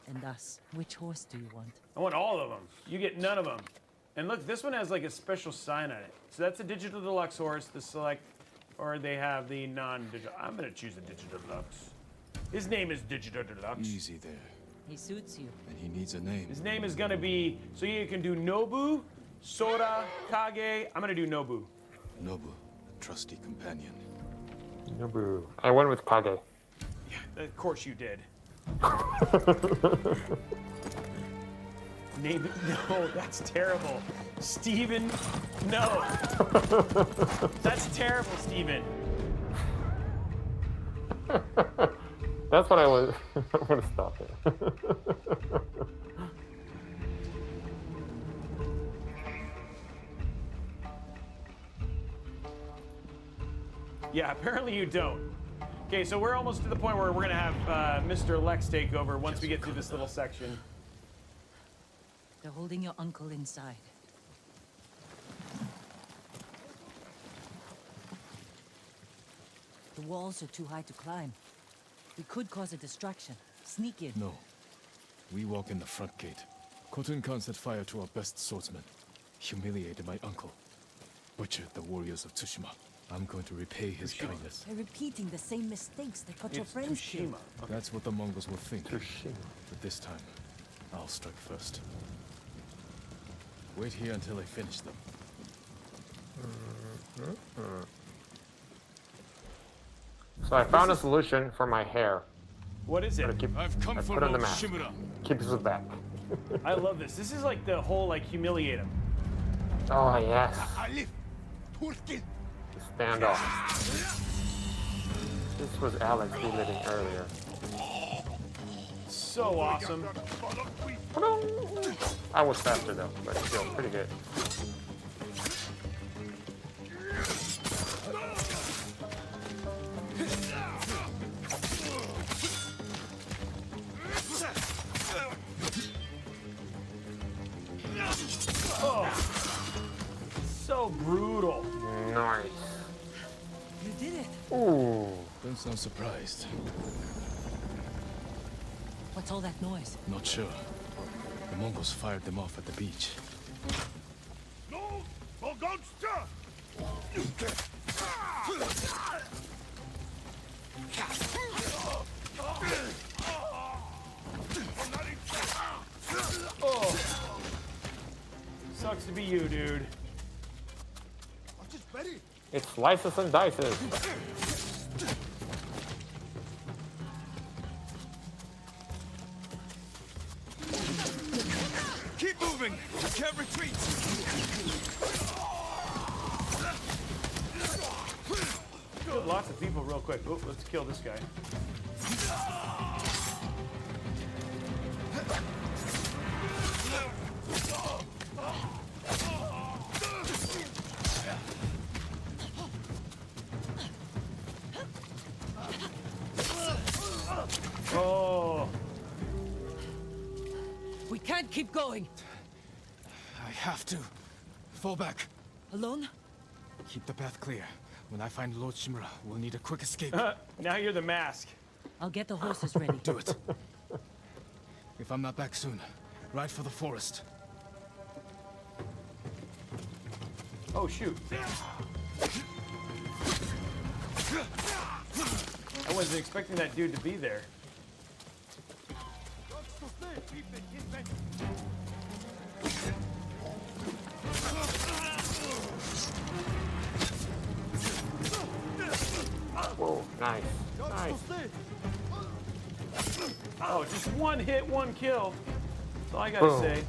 And us. Which horse do you want? I want all of them. You get none of them. And look, this one has like a special sign on it. So that's a digital deluxe horse, the select, or they have the non-digital. I'm gonna choose the digital deluxe. His name is Digital Deluxe. Easy there. He suits you. And he needs a name. His name is gonna be, so you can do Nobu, Sora, Kage. I'm gonna do Nobu. Nobu, a trusty companion. Nobu. I went with Kage. Of course you did. Name it. No, that's terrible. Steven, no. That's terrible, Steven. That's what I was. I'm gonna stop it. Yeah, apparently you don't. Okay, so we're almost to the point where we're gonna have Mr. Lex take over once we get through this little section. They're holding your uncle inside. The walls are too high to climb. We could cause a distraction. Sneak in. No. We walk in the front gate. Khotun Khan set fire to our best swordsman. Humiliated my uncle. Butchered the warriors of Tsushima. I'm going to repay his kindness. They're repeating the same mistakes that got your friends killed. Tsushima. That's what the Mongols will think. Tsushima. But this time, I'll strike first. Wait here until I finish them. So I found a solution for my hair. What is it? I've come I for put on the Lord mask. Shimura. Keeps it back. I love this. This is like the whole like humiliate him. Oh yes. Alif, Turkin. Standoff. This was Alex reliving earlier. So awesome. I was faster though, but still pretty good. Oh, so brutal. Nice. You did it. Ooh. Don't sound surprised. What's all that noise? Not sure. The Mongols fired them off at the beach. No, Mogonsta. Oh, sucks to be you, dude. It's slices and dices. Keep moving. You can't retreat. Killed lots of people real quick. Oh, let's kill this guy. Oh. We can't keep going. I have to. Fall back. Alone? Keep the path clear. When I find Lord Shimura, we'll need a quick escape. Now you're the mask. I'll get the horses ready. Do it. If I'm not back soon, ride for the forest. Oh, shoot. I wasn't expecting that dude to be there. Whoa, nice. Nice. Oh, just one hit, one kill. That's all I gotta Boom. say.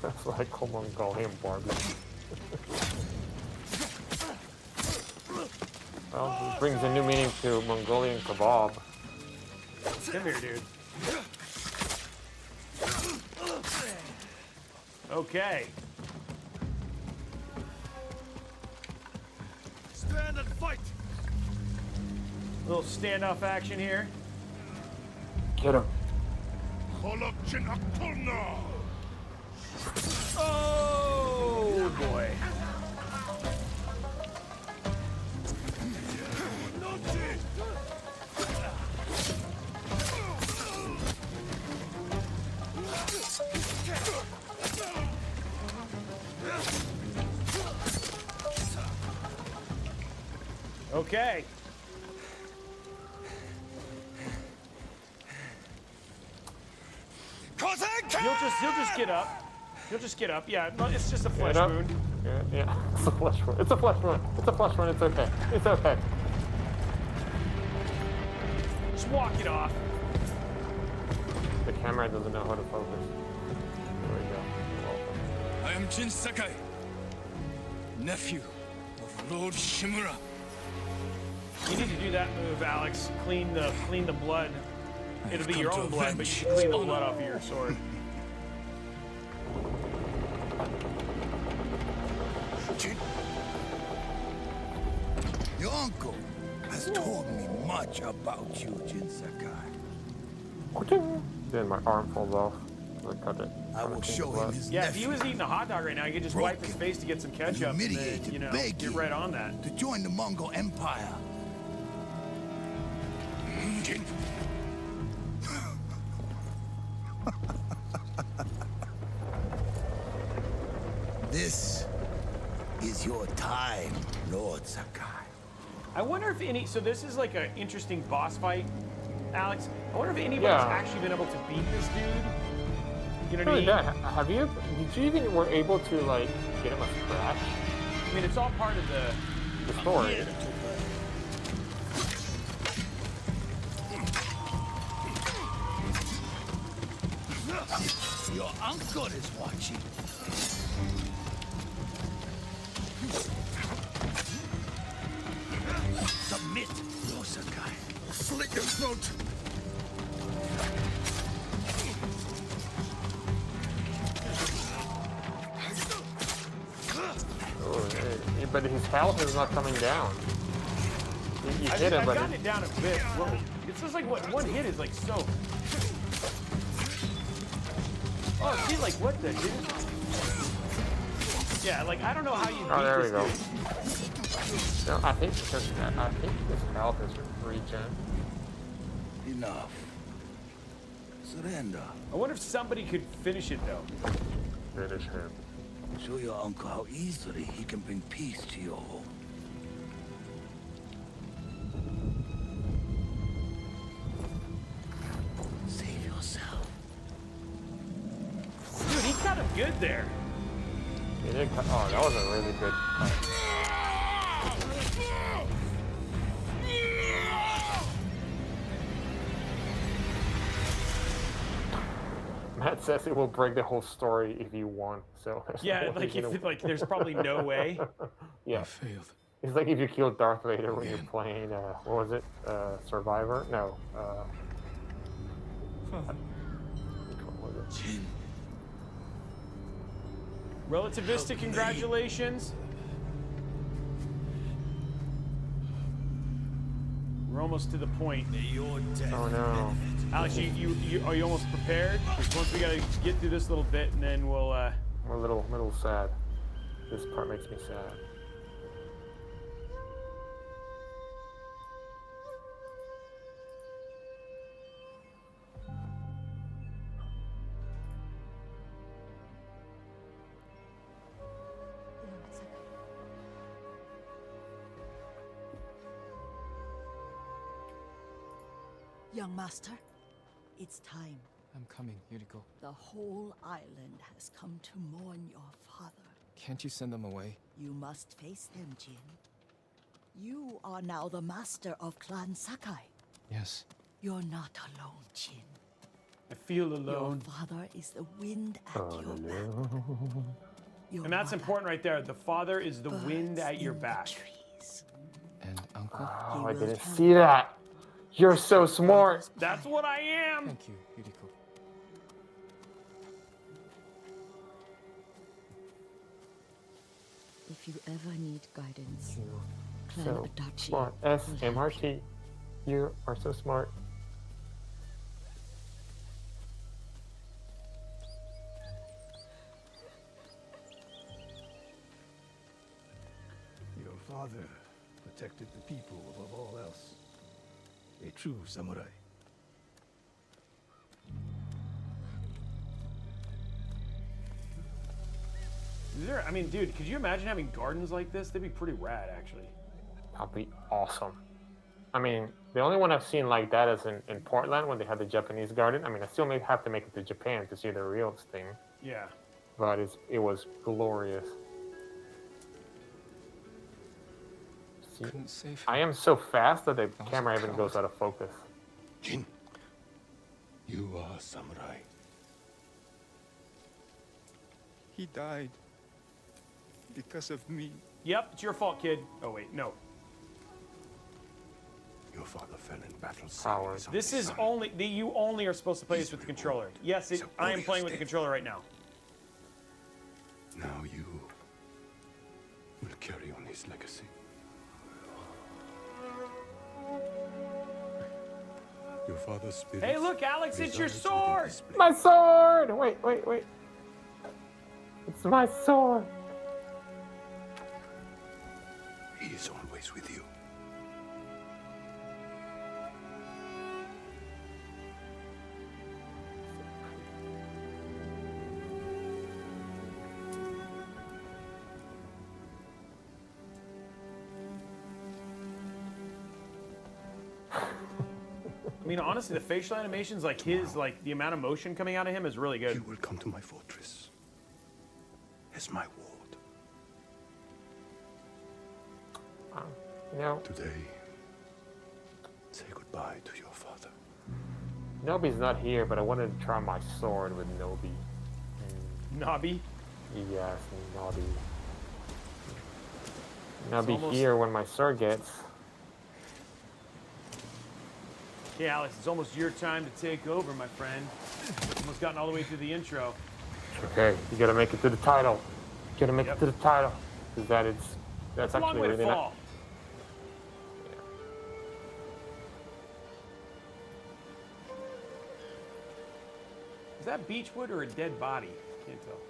That's like a Mongolian barbecue. Well, it brings a new meaning to Mongolian kebab. Come here, dude. Okay. Stand and fight. Little standoff action here. Get him. Holokchin Akulna. Oh boy. Okay. He'll just get up. He'll just get up. Yeah, no, it's just a flesh wound. Yeah, it's a flesh wound. It's a flesh wound. It's a flesh wound. It's okay. It's okay. Just walk it off. The camera doesn't know how to focus. There we go. I am Jin Sakai, nephew of Lord Shimura. You need to do that move, Alex. Clean the blood. It'll be your own blood, but you can clean the blood off of your sword. Your uncle has told me much about you, Jin Sakai. Then my arm falls off. Cut it. I will show him his Yeah, if he was eating a hot dog right now, he could just wipe his face to get some ketchup and then, you know, get right on that. To join the Mongol Empire. This is your time, Lord Sakai. I wonder if any. So this is like an interesting boss fight, Alex. I wonder if anybody's actually been able to beat this dude. You know what I mean? Yeah. Have you? Did you even were able to like get him a scratch? I mean, it's all part of the story. Your uncle is watching. Submit, Lord Sakai. Slit your throat. But his health is not coming down. You hit him, but I've gotten it down a bit. Well, it's just like what one hit is like so. Oh, see, like what the dude? Yeah, like I don't know how you beat there we this go. dude. No, I think his health is regen. Enough. Surrender. I wonder if somebody could finish it though. Finish him. Show your uncle how easily he can bring peace to your home. Save yourself. Dude, he got him good there. He did cut. Oh, that was a really good cut. Matt says it will break the whole story if you won. So Yeah, like if like there's probably no way. Yeah. I failed. It's like if you killed Darth Vader when you're playing, what was it? Survivor? No. Which one was it? Relativistic congratulations. We're almost to the point. Oh no. Alex, are you almost prepared? Because once we gotta get through this little bit, and then we'll. I'm a little sad. This part makes me sad. Young master, it's time. I'm coming, Yuriko. The whole island has come to mourn your father. Can't you send them away? You must face them, Jin. You are now the master of Clan Sakai. Yes. You're not alone, Jin. I feel alone. Your father is the wind at your back. Your And that's mother important right there. The father is the wind birds at your in the back. trees. And Uncle? Oh, I didn't see that. You're so smart. That's what I am. Thank you, Yuriko. If you ever need guidance, Clan So Adachi smart. will help SMRT. You are so smart. Your father protected the people above all else. A true samurai. I mean, dude, could you imagine having gardens like this? They'd be pretty rad, actually. That'll be awesome. I mean, the only one I've seen like that is in Portland when they had the Japanese garden. I mean, I still may have to make it to Japan to see the real thing. Yeah. But it was glorious. See, Couldn't save him. I am so fast that the camera even goes out of focus. Jin, you are a samurai. He died because of me. Yep, it's your fault, kid. Oh wait, no. Your father fell in battle. Power. This is only you only are supposed to play this with the controller. Yes, I am playing with the controller right now. Now you will carry on his legacy. Your father's spirit. Hey, look, Alex, it's your sword. My sword! Wait. It's my sword. He is always with you. I mean, honestly, the facial animations, like the amount of motion coming out of him is really good. You will come to my fortress as my ward. You know, Today, say goodbye to your father. Nobi's not here, but I wanted to try my sword with Nobi. Nobby. Yes, Nobi. Nobi almost... here when my sword gets. Okay, Alex, it's almost your time to take over, my friend. Almost gotten all the way through the intro. Okay, you gotta make it to the title. You gotta make it to the title. Because that's a long actually way really to fall. Is that beechwood or a dead body? Can't tell.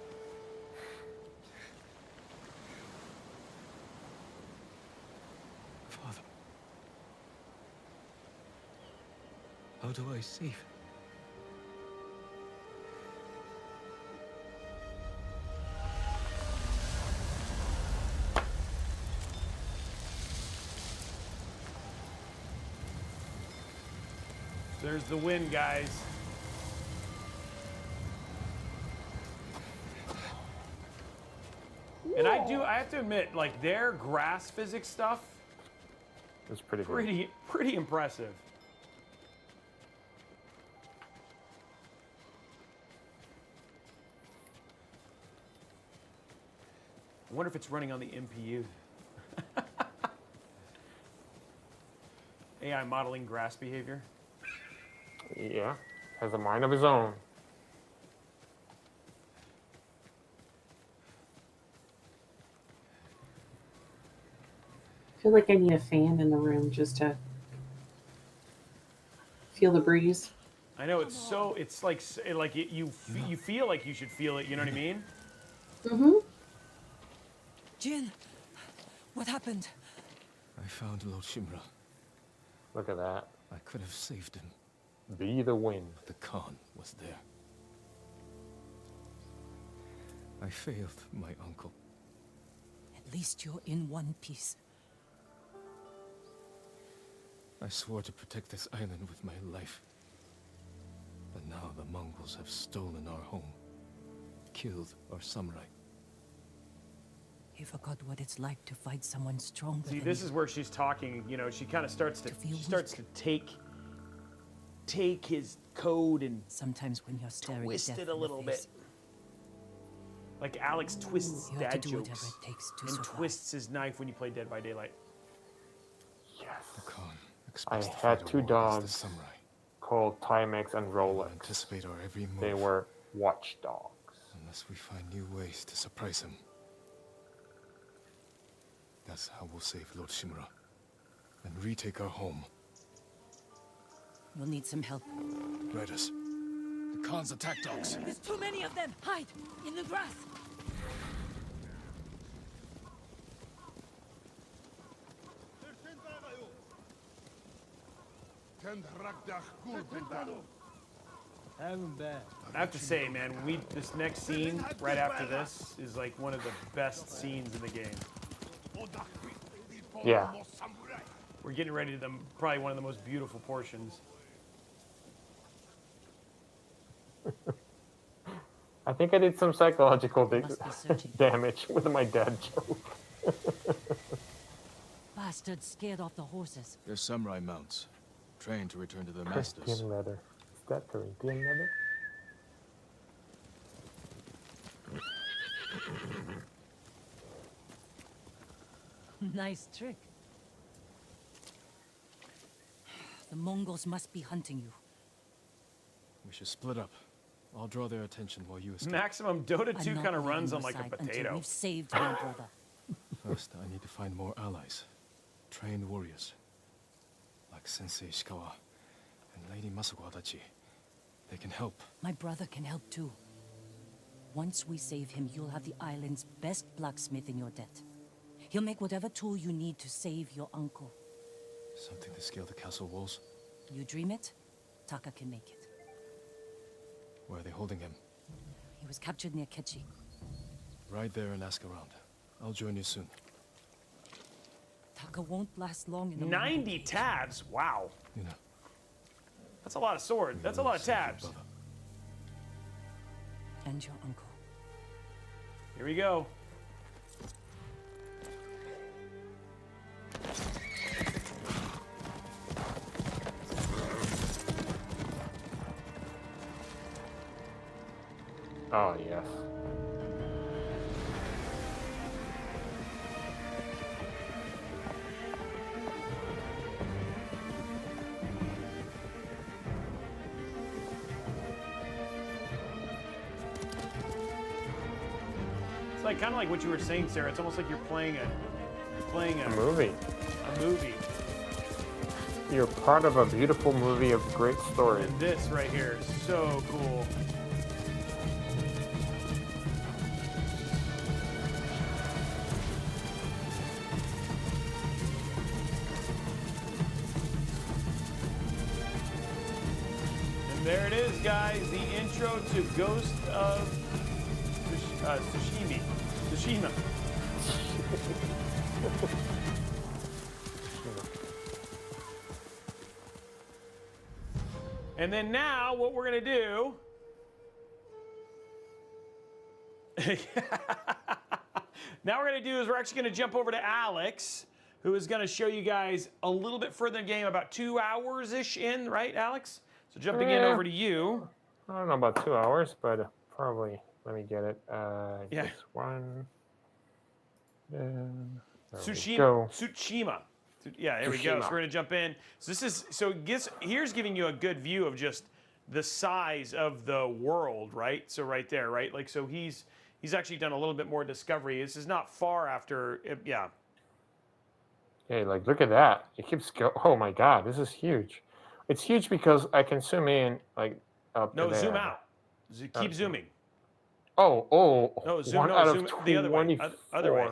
Father. How do I save him? There's the win, guys. And I have to admit, like, their grass physics stuff, It's pretty good. pretty impressive. I wonder if it's running on the MPU. AI modeling grass behavior. Yeah, has a mind of his own. I feel like I need a fan in the room just to feel the breeze. I know it's like you feel like you should feel it. You know what I mean? Mm-hmm. Jin, what happened? I found Lord Shimura. Look at that. I could have saved him. Be the wind. The Khan was there. I failed my uncle. At least you're in one piece. I swore to protect this island with my life. But now the Mongols have stolen our home. Killed our samurai. He forgot what it's like to fight someone stronger. See, than this you. is where she's talking. You know, she kind of starts to take his code and sometimes when you're staring twist death it a in the little face, bit. Like Alex twists you have dad to do whatever jokes it takes to and survive. twists his knife when you play Dead by Daylight. Yes. The Khan I expects to had fight a two war against dogs the samurai. called Timex and They will Rolex. anticipate our every move. They were watchdogs. Unless we find new ways to surprise him. That's how we'll save Lord Shimura. And retake our home. We'll need some help. Riders. The Khan's attack dogs. There's too many of them! Hide! In the grass! I have to say, man, this next scene right after this is like one of the best scenes in the game. Yeah. We're getting ready to them. Probably one of the most beautiful portions. I think I did some psychological Must be searching. damage with my dad joke. Bastards scared off the horses. They're samurai mounts, trained to return to their masters. Corinthian leather. Is that Corinthian leather? Nice trick. The Mongols must be hunting you. We should split up. I'll draw their attention while you escape. Maximum Dota 2 I'm not kind of leaving runs your on like a side until potato. we've saved my brother. First, I need to find more allies. Trained warriors. Like Sensei Ishikawa and Lady Masako Adachi. They can help. My brother can help too. Once we save him, you'll have the island's best blacksmith in your debt. He'll make whatever tool you need to save your uncle. Something to scale the castle walls? You dream it, Taka can make it. Where are they holding him? He was captured near Kechi. Ride there and ask around. I'll join you soon. Taka won't last long in the 90 tabs? Wow. You know. That's a lot of sword. That's a lot of tabs. And your uncle. Here we go. Oh, yes. It's like kind of like what you were saying, Sarah. It's almost like you're playing a Movie. A movie. You're part of a beautiful movie of great story. And this right here is so cool. And there it is, guys. The intro to Ghost of Tsushima. And then now what we're going to do now we're going to do is we're actually going to jump over to Alex, who is going to show you guys a little bit further in the game, about 2 hours-ish in, right, Alex? So jumping in over to you. I don't know about 2 hours, but probably. Let me get it. Yeah. This one. Then Tsushima. Yeah, here we go. So we're gonna jump in. So this is here's giving you a good view of just the size of the world, right? So right there, right? Like so he's actually done a little bit more discovery. This is not far after, yeah. Hey, like look at that. It keeps going. Oh my God, this is huge. It's huge because I can zoom in like up to there. Zoom out. Keep zooming. Oh. No, zoom the other way. Other way.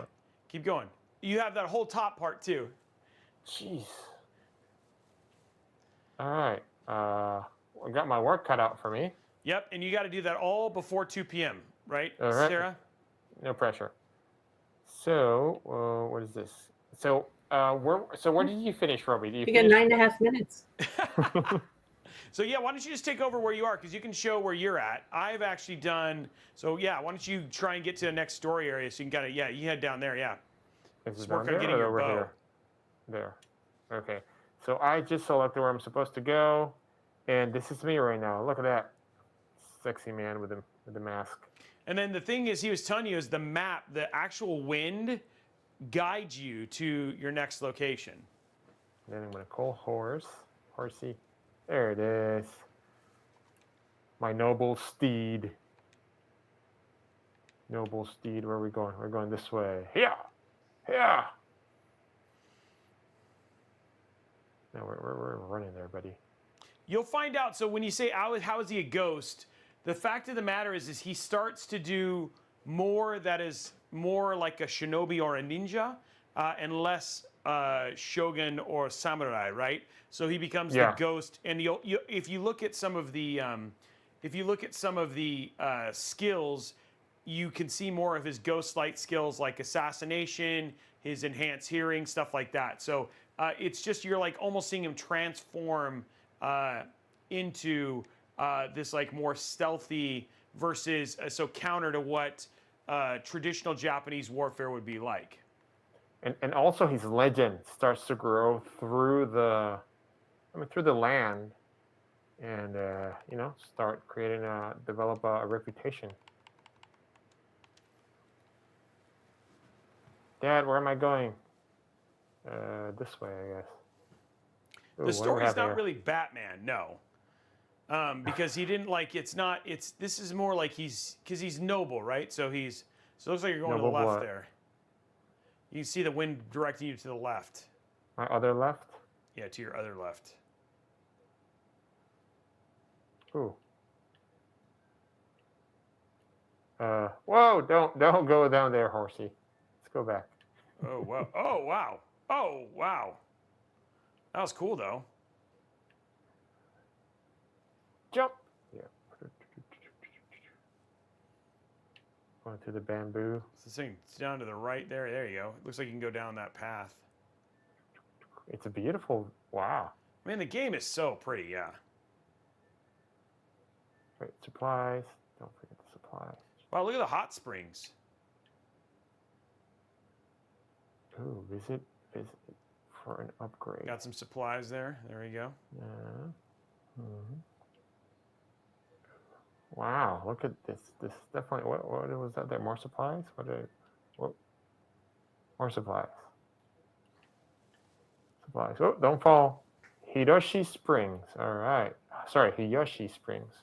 Keep going. You have that whole top part too. Jeez. All right. I got my work cut out for me. Yep, and you got to do that all before 2 p.m., right, right. Sarah? No pressure. So, what is this? So, where did you finish, Robey? You got 9.5 minutes. So yeah, why don't you just take over where you are, because you can show where you're at. I've actually done, so yeah, why don't you try and get to the next story area so you can kind of, you head down there, yeah. Is it down there or over here? There. Okay. So I just selected where I'm supposed to go, and this is me right now. Look at that. Sexy man with the mask. And then the thing is, he was telling you, is the map, the actual wind guides you to your next location. Then I'm going to call horsey. There it is. My noble steed. Noble steed, where are we going? We're going this way. Yeah. No, we're running there, buddy. You'll find out. So when you say, how is he a ghost? The fact of the matter is he starts to do more that is more like a shinobi or a ninja, and less shogun or samurai, right? So he becomes the ghost, and if you look at some of the skills, you can see more of his ghost light skills like assassination, his enhanced hearing, stuff like that. So it's just you're like almost seeing him transform into this like more stealthy versus so counter to what traditional Japanese warfare would be like. And also his legend starts to grow through the land, and you know, start creating develop a reputation. Dad, where am I going? This way, I guess. Ooh, The story's not really Batman, no. Because he didn't like this is more like he's noble, right? So it looks like you're going Noble to the left blood. there. You see the wind directing you to the left. My other left? Yeah, to your other left. Ooh. Whoa, don't go down there, horsey. Let's go back. Oh wow. Oh wow. Oh wow. That was cool though. Jump. Yeah. Going to the bamboo. This thing down to the right there. There you go. Looks like you can go down that path. It's a beautiful. Wow. I mean, the game is so pretty. Yeah. Wait, supplies. Don't forget the supplies. Wow, look at the hot springs. Ooh, visit for an upgrade. Got some supplies there. There we go. Yeah. Mm-hmm. Wow, look at this. This is definitely what was that there? More supplies? What? More supplies. Supplies. Oh, don't fall. Hiroshi Springs. All right. Sorry, Hiyoshi Springs.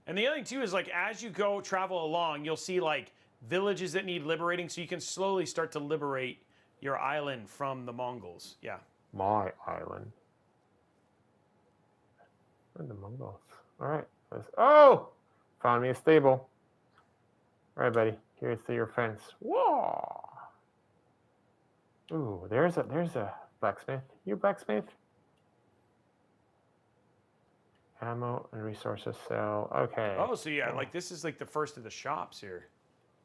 And the other thing too is like as you go travel along, you'll see like villages that need liberating, so you can slowly start to liberate your island from the Mongols. Yeah. My island. Where are the Mongols? All right. Oh! Found me a stable. All right, buddy. Here's to your fence. Whoa! Ooh, there's a blacksmith. You blacksmith? Ammo and resources sell. Okay. Oh, so yeah, like this is like the first of the shops here.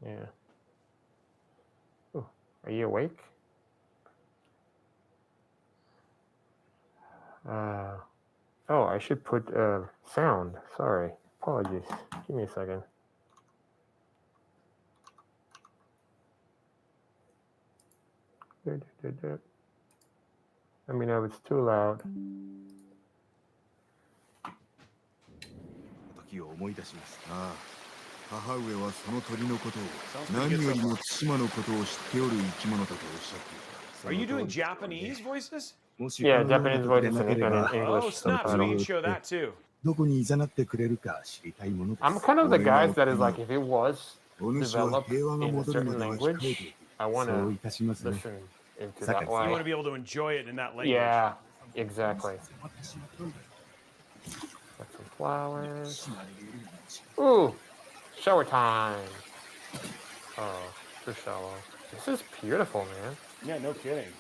Yeah. Ooh, are you awake? Oh, I should put sound. Sorry. Apologies. Give me a second. Let me know if it's too loud. 時を思い出しますな。母上はその鳥のことを何よりも対馬のことを知っておる生き物だとおっしゃっていた。 Are you doing Japanese voices? Yeah, Japanese voices and Oh, English snap! So we can subtitles. show that too. どこに誘ってくれるか知りたいものです。 I'm kind of the guys that is like, if it was お主は developed 平和が in a 戻る certain までは控えて language, いて。 I want そう to いたしますね。 listen into that You want way. to be able to enjoy it in that language. Yeah, exactly. Got some flowers. Ooh, shower time. Oh, too shallow. This is beautiful, man. Yeah, no kidding.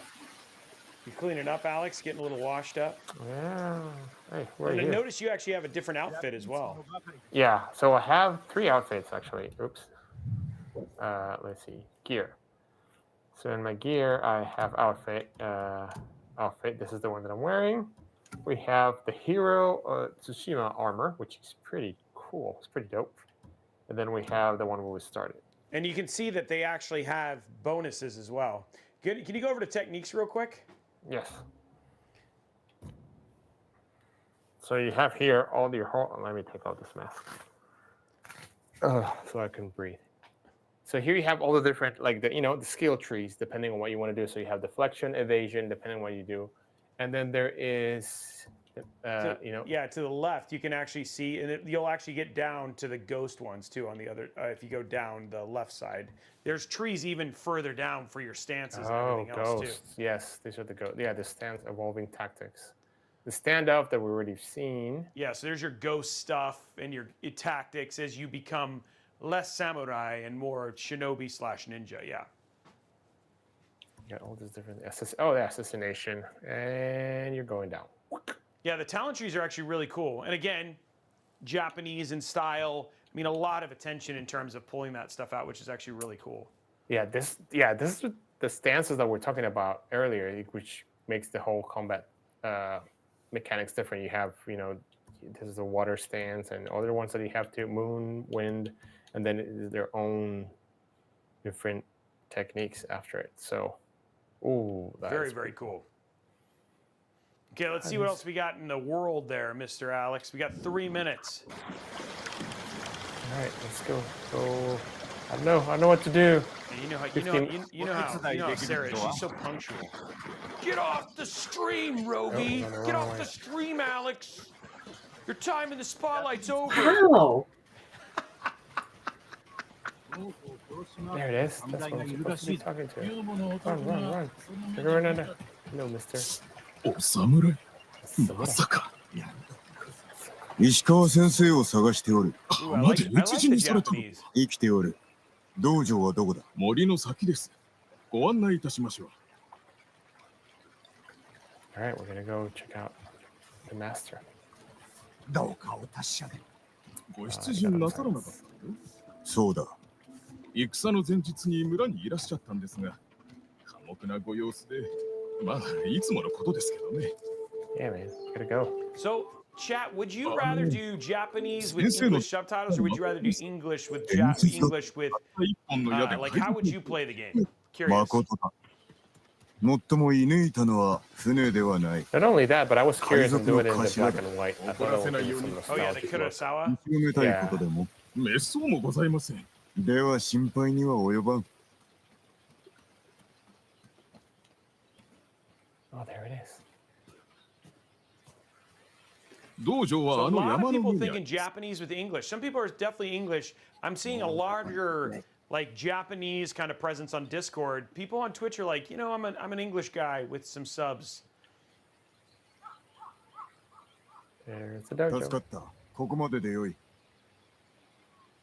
You cleaning up, Alex? Getting a little washed up? Yeah. Hey, where are And I you? notice you actually have a different outfit as well. Yeah, so I have 3 outfits actually. Oops. Let's see. Gear. So in my gear, I have outfit. This is the one that I'm wearing. We have the Hero Tsushima armor, which is pretty cool. It's pretty dope. And then we have the one where we started. And you can see that they actually have bonuses as well. Can you go over to techniques real quick? Yes. So you have here all your whole. Let me take out this mask. So I can breathe. So here you have all the different, like the skill trees, depending on what you want to do. So you have deflection, evasion, depending on what you do, and then there is, Yeah, to the left, you can actually see, and you'll actually get down to the ghost ones too on the other, if you go down the left side. There's trees even further down for your stances and everything else too. Ghosts. Yes, these are the ghosts. Yeah, the stance evolving tactics. The standoff that we've already seen. Yeah, so there's your ghost stuff and your tactics as you become less samurai and more shinobi/ninja. Yeah. Got all these different the assassination, and you're going down. Yeah, the talent trees are actually really cool. And again, Japanese in style, mean, a lot of attention in terms of pulling that stuff out, which is actually really cool. Yeah, this is the stances that we're talking about earlier, which makes the whole combat mechanics different. You have, this is a water stance, and other ones that you have to moon, wind, and then their own different techniques after it. So, very, very cool. Okay, let's see what else we got in the world there, Mr. Alex. We got 3 minutes. All right, let's go. So, I know what to do. And you know how Sarah is. She's so punctual. Get off the stream, Robey. Get off the stream, Alex. Your time in the spotlight's over. How? There it is. That's what I'm supposed to be talking to. Run. No, mister. お侍まさか石川先生を探しておる。まで討ち死にされたの。生きておる。道場はどこだ？森の先です。ご案内いたしましょう。All right, we're gonna go check out the master. どうかお達者で。ご出陣なさらなかったの？そうだ。戦の前日に村にいらっしゃったんですが、寡黙なご様子で、まあいつものことですけどね。Yeah, man, gotta go. So, chat, would you rather do Japanese with English subtitles, or would you rather do English with like how would you play the game? Curious. Not only that, but I was curious to do it in the black and white. I thought it would be some Oh yeah, the Kurosawa. Oh, there it is. So a lot of people thinking Japanese with English. Some people are definitely English. I'm seeing a larger like Japanese kind of presence on Discord. People on Twitch are like, I'm an English guy with some subs. There's the dojo. ここまででよい。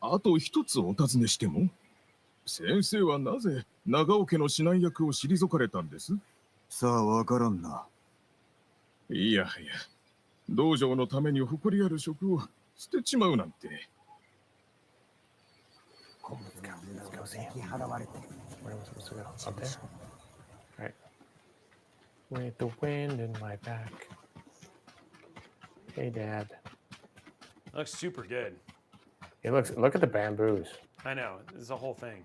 あと一つお尋ねしても、先生はなぜ長尾家の指南役を退かれたんです？さあ、わからんな。いやいや、道場のために誇りある職を捨てちまうなんて。Let's go see him. Where am I supposed to go? Up there? All right. With the wind in my back. Hey, Dad. Looks super good. Look at the bamboos. I know. This is a whole thing.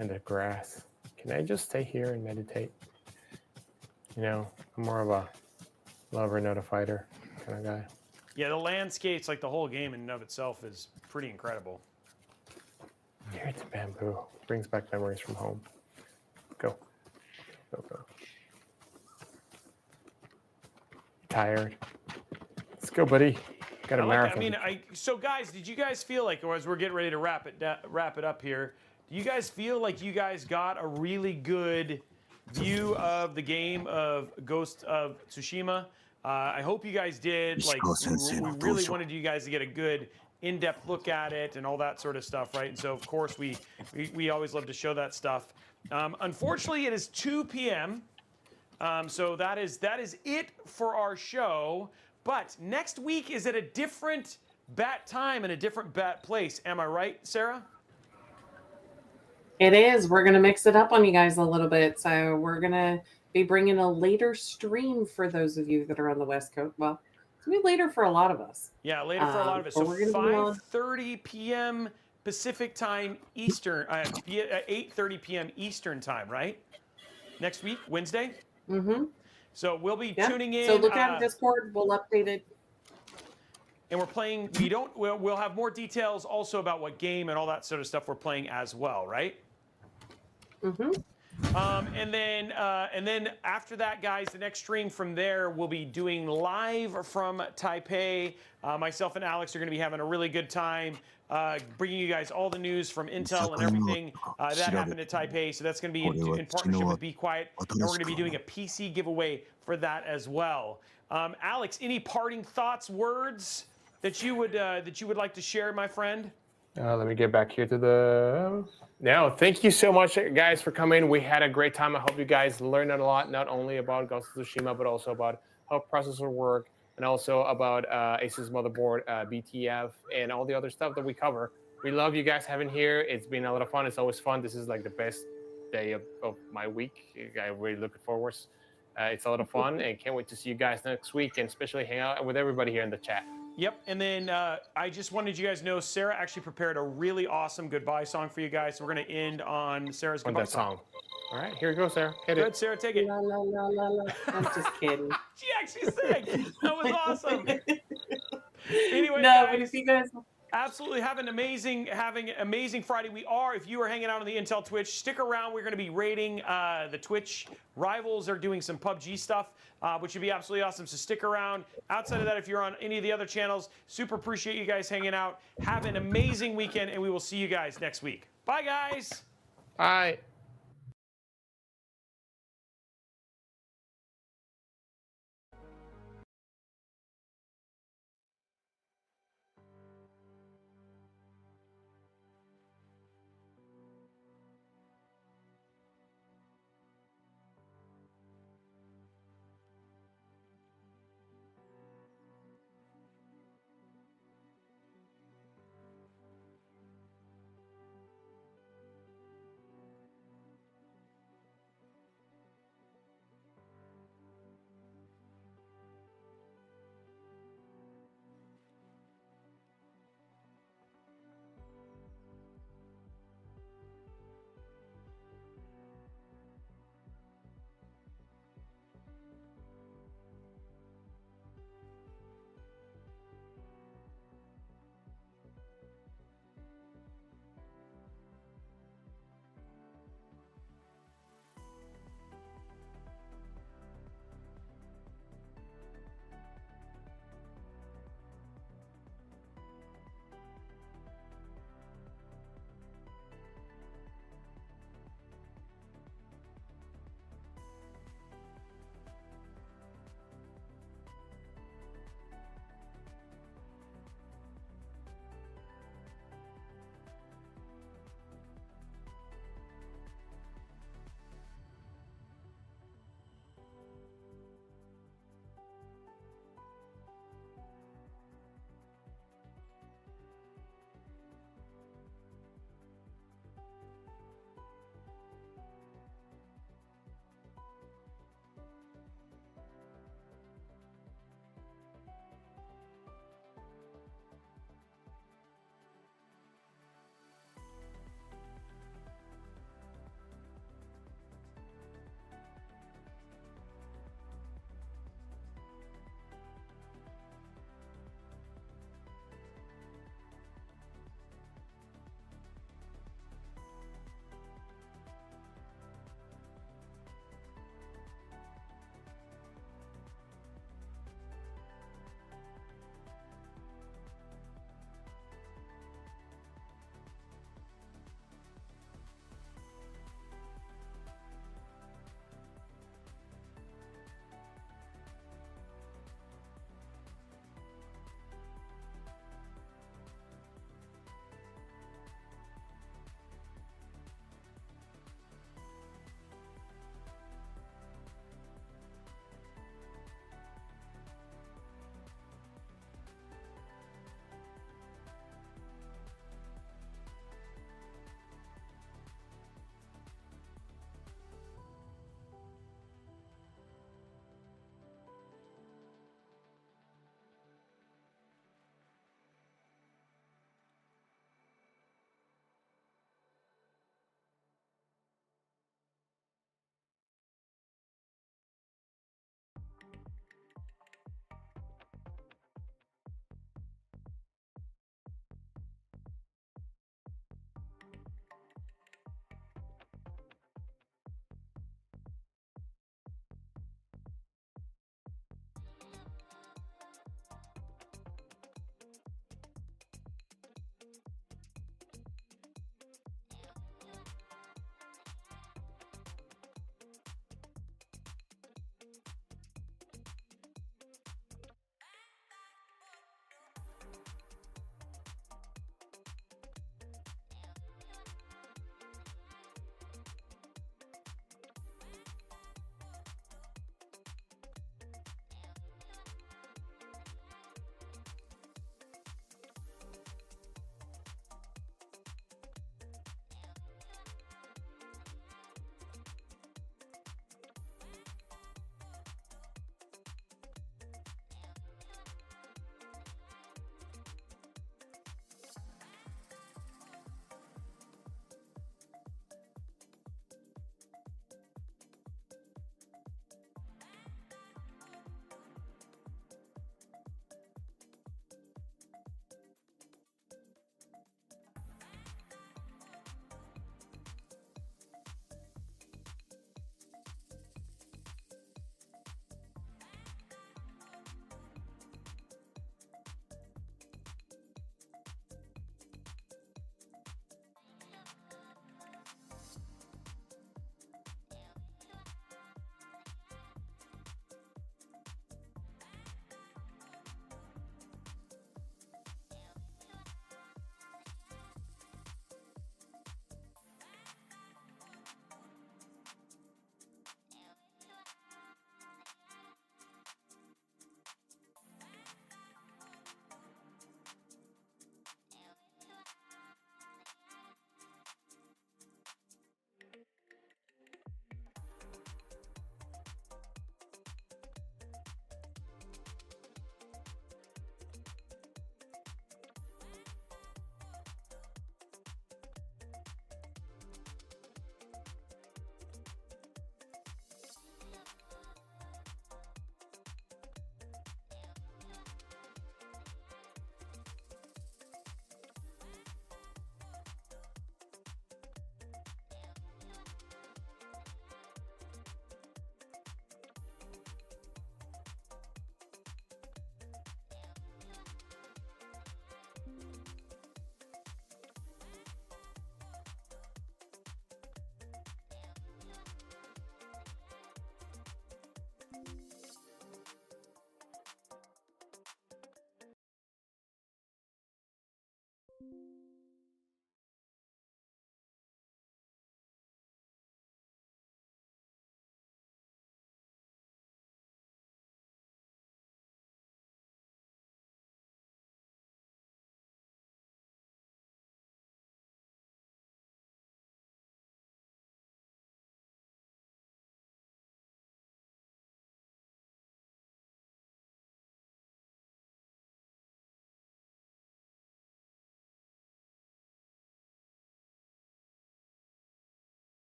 And the grass. Can I just stay here and meditate? I'm more of a lover, not a fighter kind of guy. Yeah, the landscapes, like the whole game in and of itself, is pretty incredible. Here it's bamboo. Brings back memories from home. Go. Tired. Let's go, buddy. Got a marathon. So guys, did you guys feel like, or as we're getting ready to wrap it up here, do you guys feel like you guys got a really good view of the game of Ghost of Tsushima? I hope you guys did. Like, we really wanted you guys to get a good in-depth look at it and all that sort of stuff, right? And so, of course, we always love to show that stuff. Unfortunately, it is 2 p.m. So that is it for our show. But next week is at a different bat time and a different bat place. Am I right, Sarah? It is. We're going to mix it up on you guys a little bit. So we're going to be bringing a later stream for those of you that are on the West Coast. Well, it's going to be later for a lot of us. Yeah, later for a lot of us. So 5:30 p.m. Pacific time Eastern, 8:30 p.m. Eastern time, right? Next week, Wednesday? Mm-hmm. So we'll be tuning in. So look at Discord. We'll update it. And we're playing. We'll have more details also about what game and all that sort of stuff we're playing as well, right? Mm-hmm. And then after that, guys, the next stream from there we'll be doing live from Taipei. Myself and Alex are going to be having a really good time bringing you guys all the news from Intel and everything that happened at Taipei. So that's going to be in partnership with Be Quiet. And we're going to be doing a PC giveaway for that as well. Alex, any parting thoughts, words that you would like to share, my friend? Let me get back here to the... No, thank you so much, guys, for coming. We had a great time. I hope you guys learned a lot, not only about Ghost of Tsushima, but also about how processors work, and also about ASUS motherboard, BTF, and all the other stuff that we cover. We love you guys having here. It's been a lot of fun. It's always fun. This is like the best day of my week. I'm really looking forward. It's a lot of fun, and can't wait to see you guys next week, and especially hang out with everybody here in the chat. Yep, and then I just wanted you guys to know Sarah actually prepared a really awesome goodbye song for you guys. So we're going to end on Sarah's goodbye song. All right, here we go, Sarah. Hit Good, it. Sarah, take it. La, la, la, la, la. I'm just kidding. She actually sang. That was awesome. Anyway, No, guys, but if you guys absolutely having an amazing Friday. If you are hanging out on the Intel Twitch, stick around. We're going to be raiding the Twitch rivals. Are doing some PUBG stuff, which would be absolutely awesome. So stick around. Outside of that, if you're on any of the other channels, super appreciate you guys hanging out. Have an amazing weekend, and we will see you guys next week. Bye, guys. Bye.